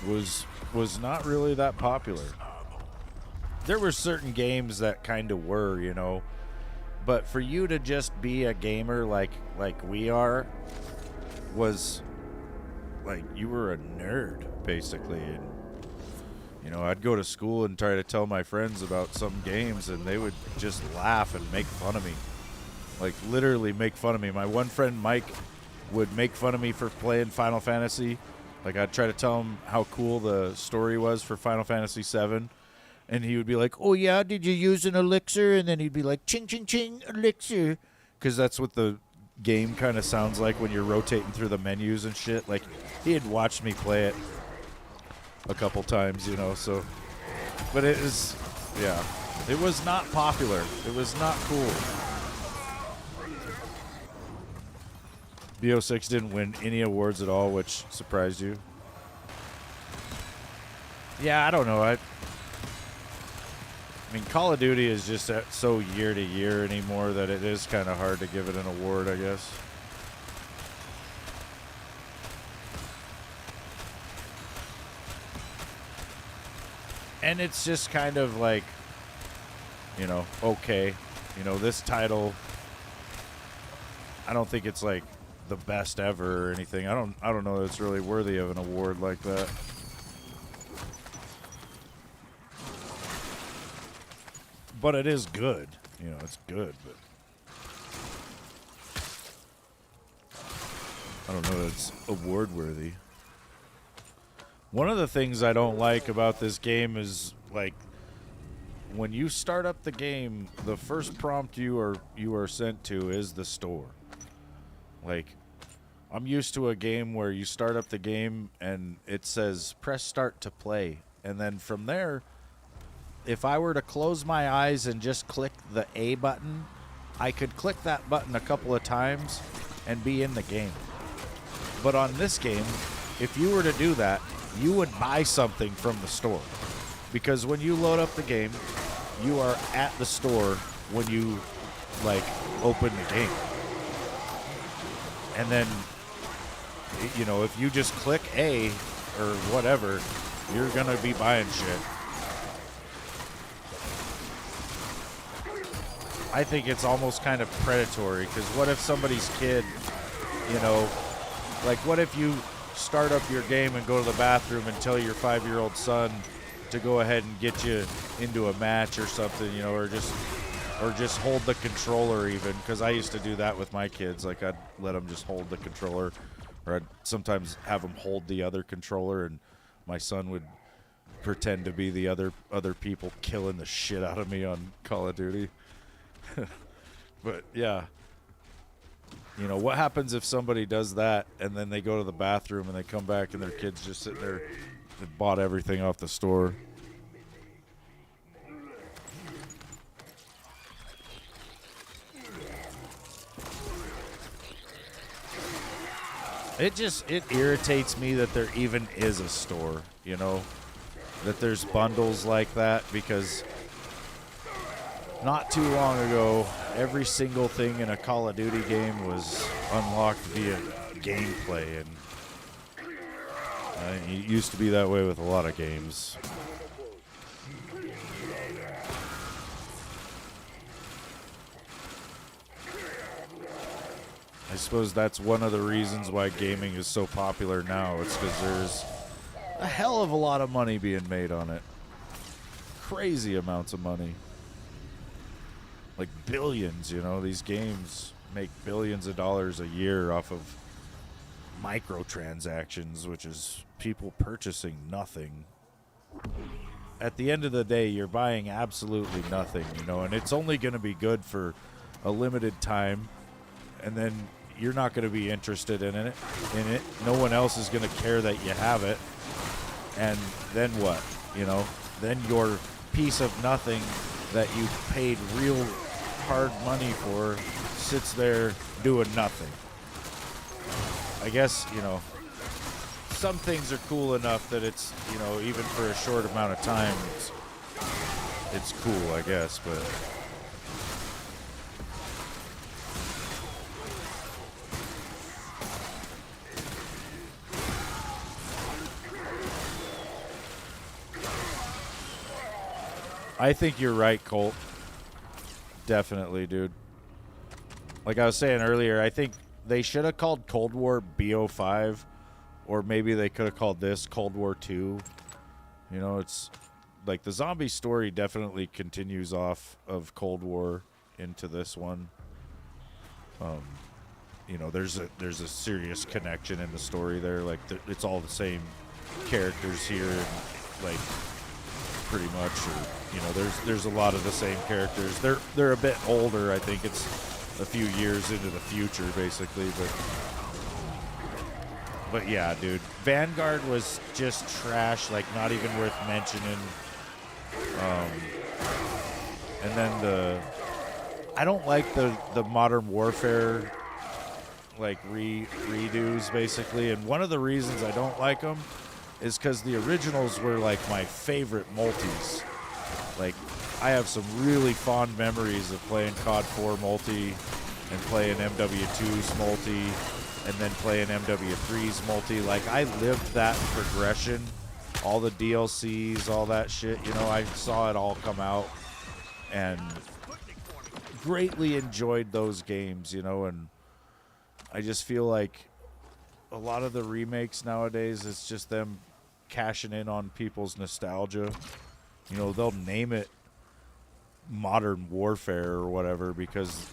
was not really that popular. There were certain games that kind of were, you know, but for you to just be a gamer like we are was like you were a nerd basically. And you know, I'd go to school and try to tell my friends about some games and they would just laugh and make fun of me. Like literally make fun of me. My one friend Mike would make fun of me for playing Final Fantasy. Like, I'd try to tell him how cool the story was for Final Fantasy VII, and he would be like, oh, yeah, did you use an elixir? And then he'd be like, ching, ching, ching, elixir. Because that's what the game kind of sounds like when you're rotating through the menus and shit. Like, he had watched me play it a couple times, you know, so. But it is, yeah, it was not popular. It was not cool. BO6 didn't win any awards at all, which surprised you. Yeah, I don't know. I mean, Call of Duty is just so year to year anymore that it is kind of hard to give it an award, I guess. And it's just kind of like, you know, okay. You know, this title, I don't think it's like the best ever or anything. I don't know that it's really worthy of an award like that. But it is good. You know, it's good, but I don't know that it's award worthy. One of the things I don't like about this game is like when you start up the game, the first prompt you are sent to is the store. Like, I'm used to a game where you start up the game and it says press start to play. And then from there, if I were to close my eyes and just click the A button, I could click that button a couple of times and be in the game. But on this game, if you were to do that, you would buy something from the store. Because when you load up the game, you are at the store when you, like, open the game. And then, you know, if you just click A or whatever, you're going to be buying shit. I think it's almost kind of predatory, because what if somebody's kid You know, like what if you start up your game and go to the bathroom and tell your 5-year-old son to go ahead and get you into a match or something, you know, or just hold the controller even, because I used to do that with my kids. Like I'd let them just hold the controller, or I'd sometimes have them hold the other controller, and my son would pretend to be the other people killing the shit out of me on Call of Duty. But yeah, you know, what happens if somebody does that and then they go to the bathroom and they come back and their kid's just sitting there that bought everything off the store? It irritates me that there even is a store, you know, that there's bundles like that, because not too long ago, every single thing in a Call of Duty game was unlocked via gameplay, and it used to be that way with a lot of games. I suppose that's one of the reasons why gaming is so popular now. It's because there's a hell of a lot of money being made on it. Crazy amounts of money. Like billions, you know. These games make billions of dollars a year off of microtransactions, which is people purchasing nothing. At the end of the day, you're buying absolutely nothing, you know, and it's only going to be good for a limited time, and then you're not going to be interested in it. No one else is going to care that you have it. And then what? You know, then your piece of nothing that you paid real hard money for sits there doing nothing. I guess, you know, some things are cool enough that it's, you know, even for a short amount of time, it's cool, I guess, but I think you're right, Colt. Definitely, dude. Like I was saying earlier, I think they should have called Cold War BO5, or maybe they could have called this Cold War 2. You know, it's like the zombie story definitely continues off of Cold War into this one. You know, there's a serious connection in the story there. Like it's all the same characters here, and like pretty much, or you know, there's a lot of the same characters. They're a bit older. I think it's a few years into the future, basically. But yeah, dude, Vanguard was just trash. Like not even worth mentioning. And then I don't like the Modern Warfare like redos, basically. And one of the reasons I don't like them is because the originals were like my favorite multis. Like I have some really fond memories of playing COD 4 multi and playing MW2's multi and then playing MW3's multi. Like I lived that progression, all the DLCs, all that shit. You know, I saw it all come out and greatly enjoyed those games, you know, and I just feel like a lot of the remakes nowadays, it's just them cashing in on people's nostalgia. You know, they'll name it Modern Warfare or whatever because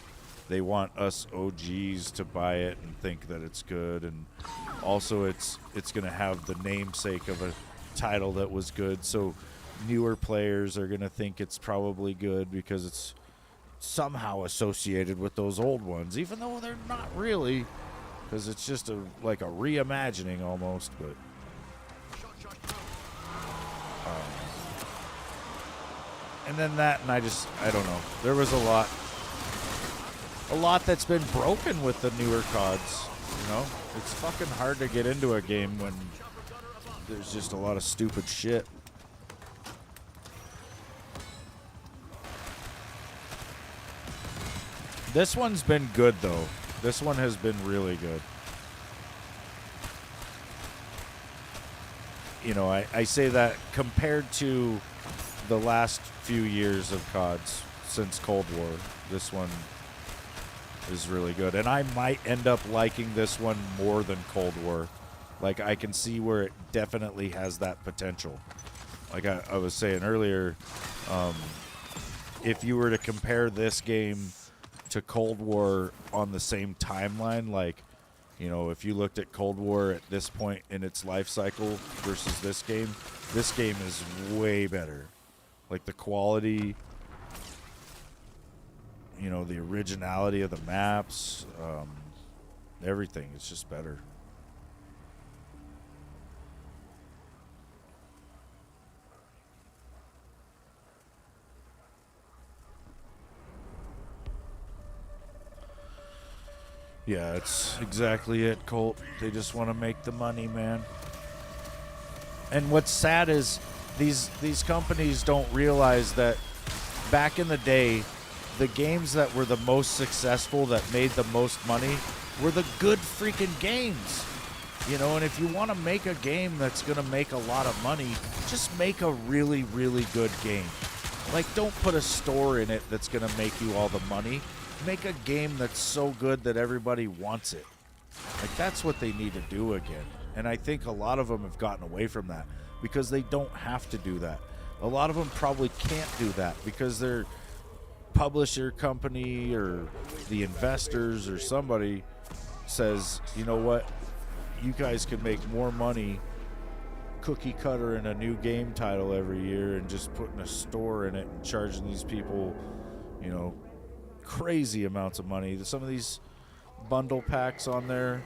they want us OGs to buy it and think that it's good, and also it's going to have the namesake of a title that was good, so newer players are going to think it's probably good because it's somehow associated with those old ones, even though they're not really, because it's just like a reimagining almost. But and then that, and I don't know. There was a lot that's been broken with the newer CODs. You know, it's fucking hard to get into a game when there's just a lot of stupid shit. This one's been good, though. This one has been really good. You know, I say that compared to the last few years of CODs since Cold War, this one is really good. And I might end up liking this one more than Cold War. Like, I can see where it definitely has that potential. Like I was saying earlier, if you were to compare this game to Cold War on the same timeline, like, you know, if you looked at Cold War at this point in its life cycle versus this game is way better. Like, the quality, you know, the originality of the maps, everything is just better. Yeah, it's exactly it, Colt. They just want to make the money, man. And what's sad is these companies don't realize that back in the day, the games that were the most successful, that made the most money, were the good freaking games. You know, and if you want to make a game that's going to make a lot of money, just make a really, really good game. Like, don't put a store in it that's going to make you all the money. Make a game that's so good that everybody wants it. Like, that's what they need to do again. And I think a lot of them have gotten away from that because they don't have to do that. A lot of them probably can't do that because their publisher company or the investors or somebody says, you know what, you guys can make more money cookie cutter in a new game title every year and just putting a store in it and charging these people, you know, crazy amounts of money. Some of these bundle packs on there,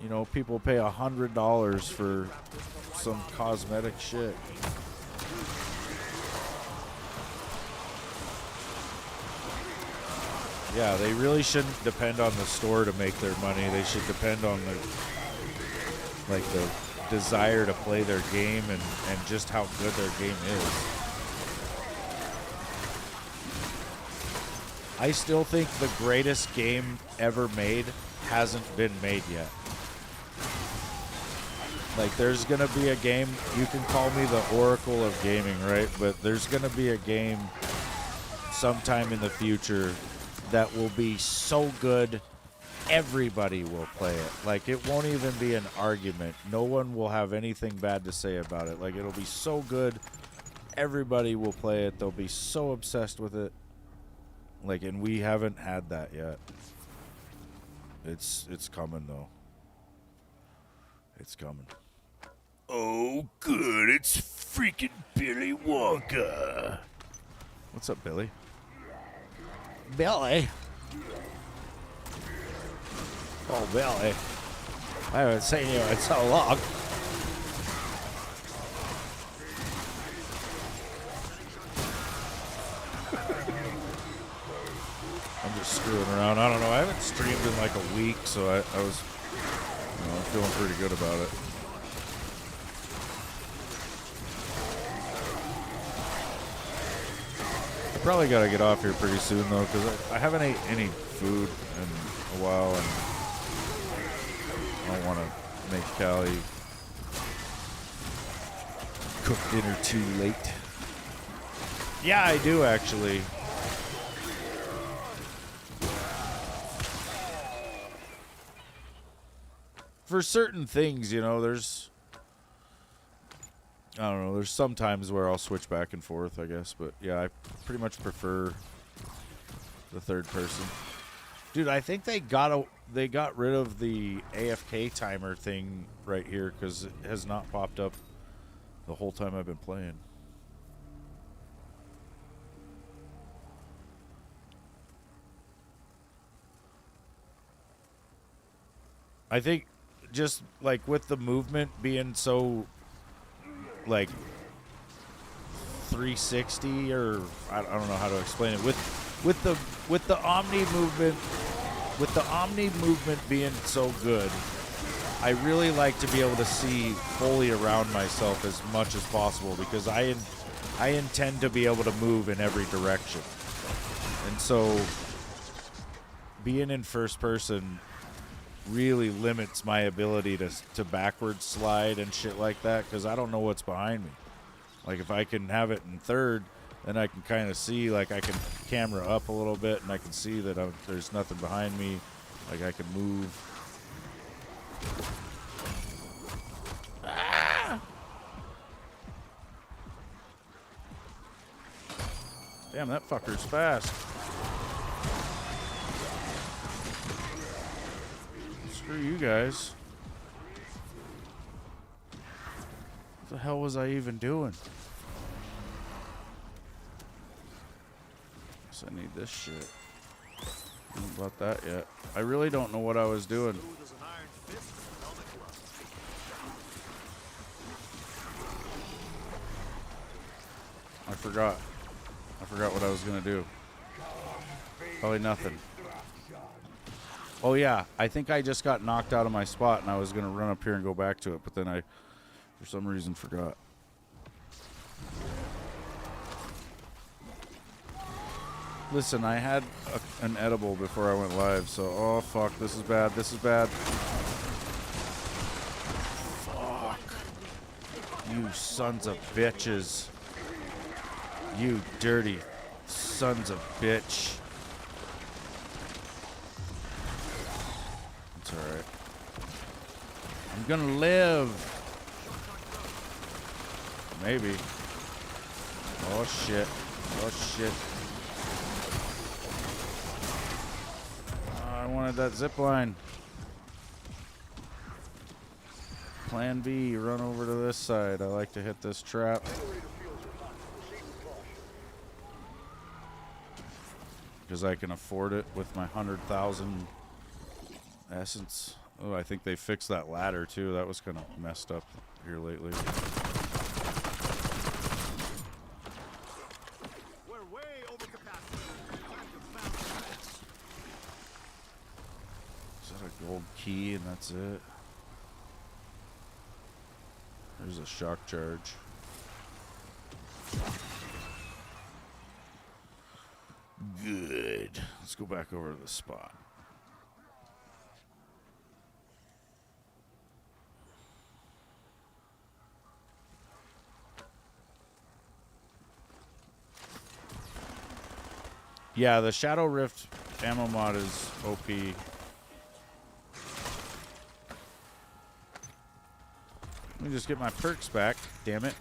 you know, people pay $100 for some cosmetic shit. Yeah, they really shouldn't depend on the store to make their money. They should depend on the desire to play their game and just how good their game is. I still think the greatest game ever made hasn't been made yet. Like, there's going to be a game, you can call me the Oracle of gaming, right? But there's going to be a game sometime in the future that will be so good, everybody will play it. Like, it won't even be an argument. No one will have anything bad to say about it. Like, it'll be so good, everybody will play it. They'll be so obsessed with it. Like, and we haven't had that yet. It's coming, though. It's coming. Oh, good. It's freaking Billy Wonka. What's up, Billy? Billy? Oh, Billy. I haven't seen you in so long. I'm just screwing around. I don't know. I haven't streamed in like a week, so I was, you know, feeling pretty good about it. I probably got to get off here pretty soon, though, because I haven't ate any food in a while, and I don't want to make Callie cook dinner too late. Yeah, I do, actually. For certain things, you know, there's, I don't know, there's some times where I'll switch back and forth, I guess. But, yeah, I pretty much prefer the third person. Dude, I think they got rid of the AFK timer thing right here because it has not popped up the whole time I've been playing. I think just like with the movement being so like 360, or I don't know how to explain it, with the omni movement being so good, I really like to be able to see fully around myself as much as possible because I intend to be able to move in every direction. And so being in first person really limits my ability to backwards slide and shit like that because I don't know what's behind me. Like, if I can have it in third, then I can kind of see, like I can camera up a little bit, and I can see that there's nothing behind me. Like I can move. Ah! Damn, that fucker's fast. Screw you guys. What the hell was I even doing? Guess I need this shit. I haven't bought that yet. I really don't know what I was doing. I forgot. I forgot what I was gonna do. Probably nothing. Oh yeah, I think I just got knocked out of my spot and I was gonna run up here and go back to it, but then I, for some reason, forgot. Listen, I had an edible before I went live, so oh fuck, this is bad. This is bad. Fuck. You sons of bitches. You dirty sons of bitch. It's alright. I'm gonna live. Maybe. Oh shit. Oh shit. I wanted that zip line. Plan B, run over to this side. I like to hit this trap. Because I can afford it with my 100,000 essence. Oh, I think they fixed that ladder too. That was kind of messed up here lately. We're way over capacity. Is that a gold key and that's it? There's a shock charge. Good. Let's go back over to the spot. Yeah, the Shadow Rift ammo mod is OP. Let me just get my perks back, damn it.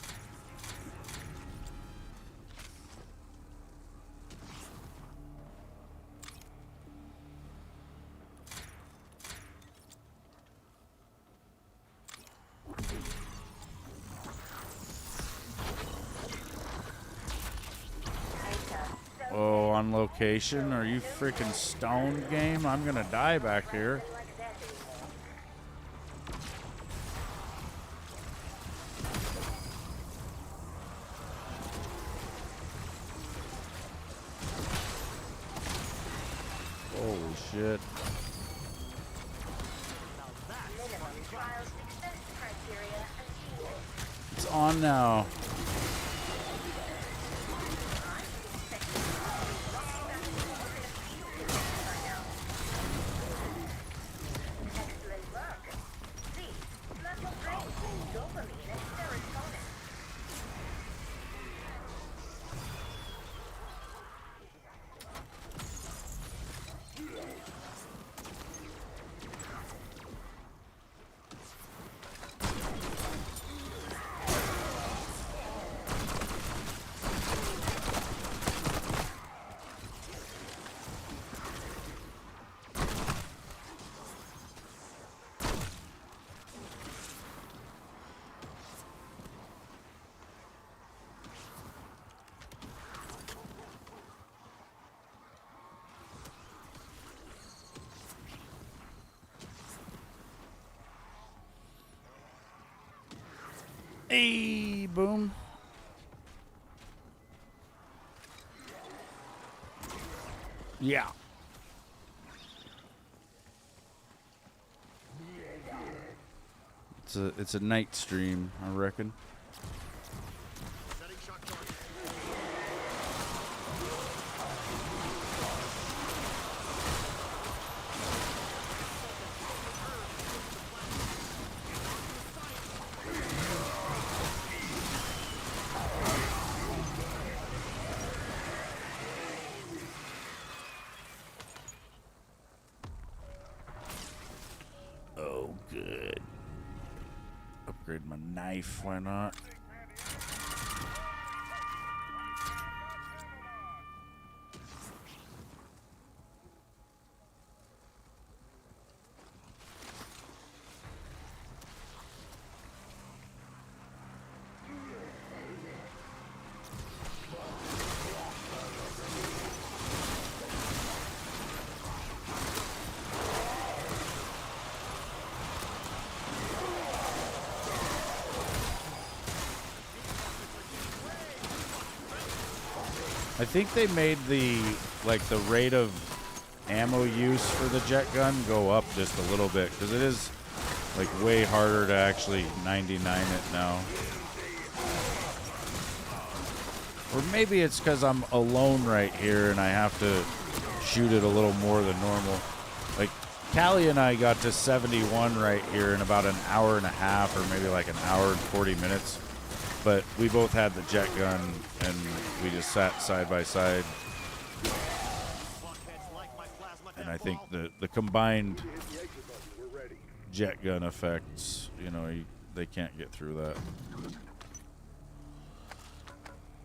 Oh, on location? Are you freaking stoned, game? I'm gonna die back here. Holy shit. It's on now. Hey, boom. Yeah. It's a night stream, I reckon. Setting shock charge. Upgrade my knife, why not? I think they made the rate of ammo use for the jet gun go up just a little bit because it is like way harder to actually 99 it now. Or maybe it's because I'm alone right here and I have to shoot it a little more than normal. Like Callie and I got to 71 right here in about an hour and a half, or maybe like an hour and 40 minutes. But we both had the jet gun, and we just sat side by side. And I think the combined jet gun effects, you know, they can't get through that.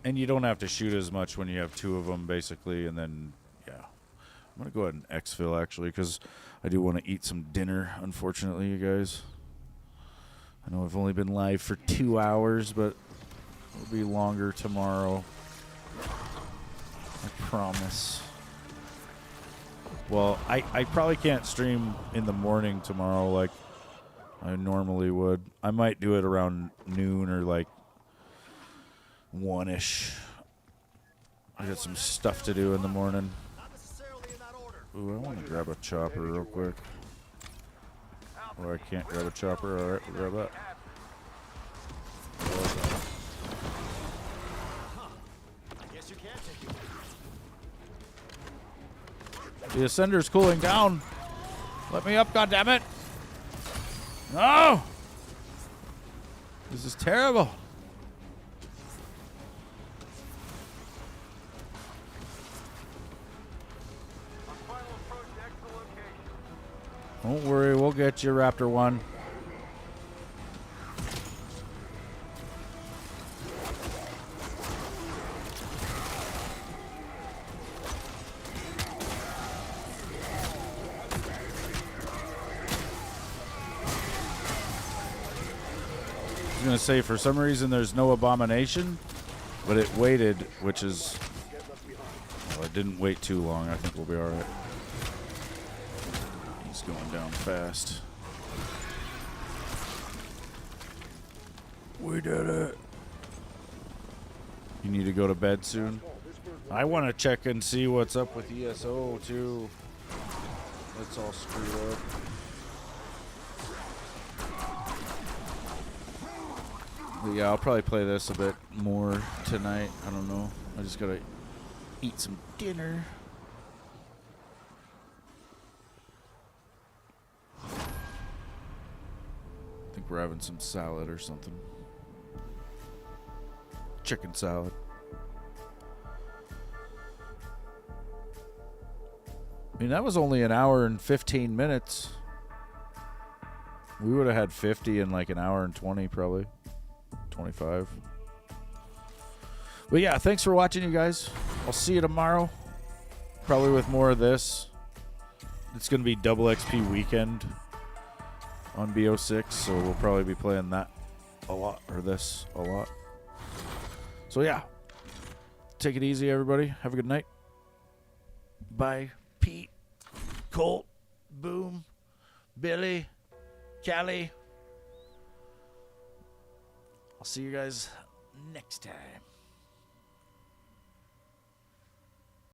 And you don't have to shoot as much when you have two of them, basically. And then, yeah. I'm going to go ahead and exfil, actually, because I do want to eat some dinner, unfortunately, you guys. I know I've only been live for 2 hours, but it'll be longer tomorrow. I promise. Well, I probably can't stream in the morning tomorrow like I normally would. I might do it around noon or like 1-ish. I got some stuff to do in the morning. Ooh, I want to grab a chopper real quick. Oh, I can't grab a chopper. All right, we'll grab that. The ascender's cooling down. Let me up, goddammit. No! This is terrible. Don't worry, we'll get you, Raptor 1. I was going to say, for some reason, there's no abomination, but it waited, which is... Well, it didn't wait too long. I think we'll be all right. He's going down fast. We did it. You need to go to bed soon? I want to check and see what's up with ESO, too. That's all screwed up. But yeah, I'll probably play this a bit more tonight. I don't know. I just gotta eat some dinner. I think we're having some salad or something. Chicken salad. I mean, that was only an hour and 15 minutes. We would have had 50 in like an hour and 20 probably. 25. But yeah, thanks for watching, you guys. I'll see you tomorrow. Probably with more of this. It's going to be double XP weekend on BO6, so we'll probably be playing that a lot, or this a lot. So yeah, take it easy, everybody. Have a good night. Bye. Pete, Colt, Boom, Billy, Callie. I'll see you guys next time.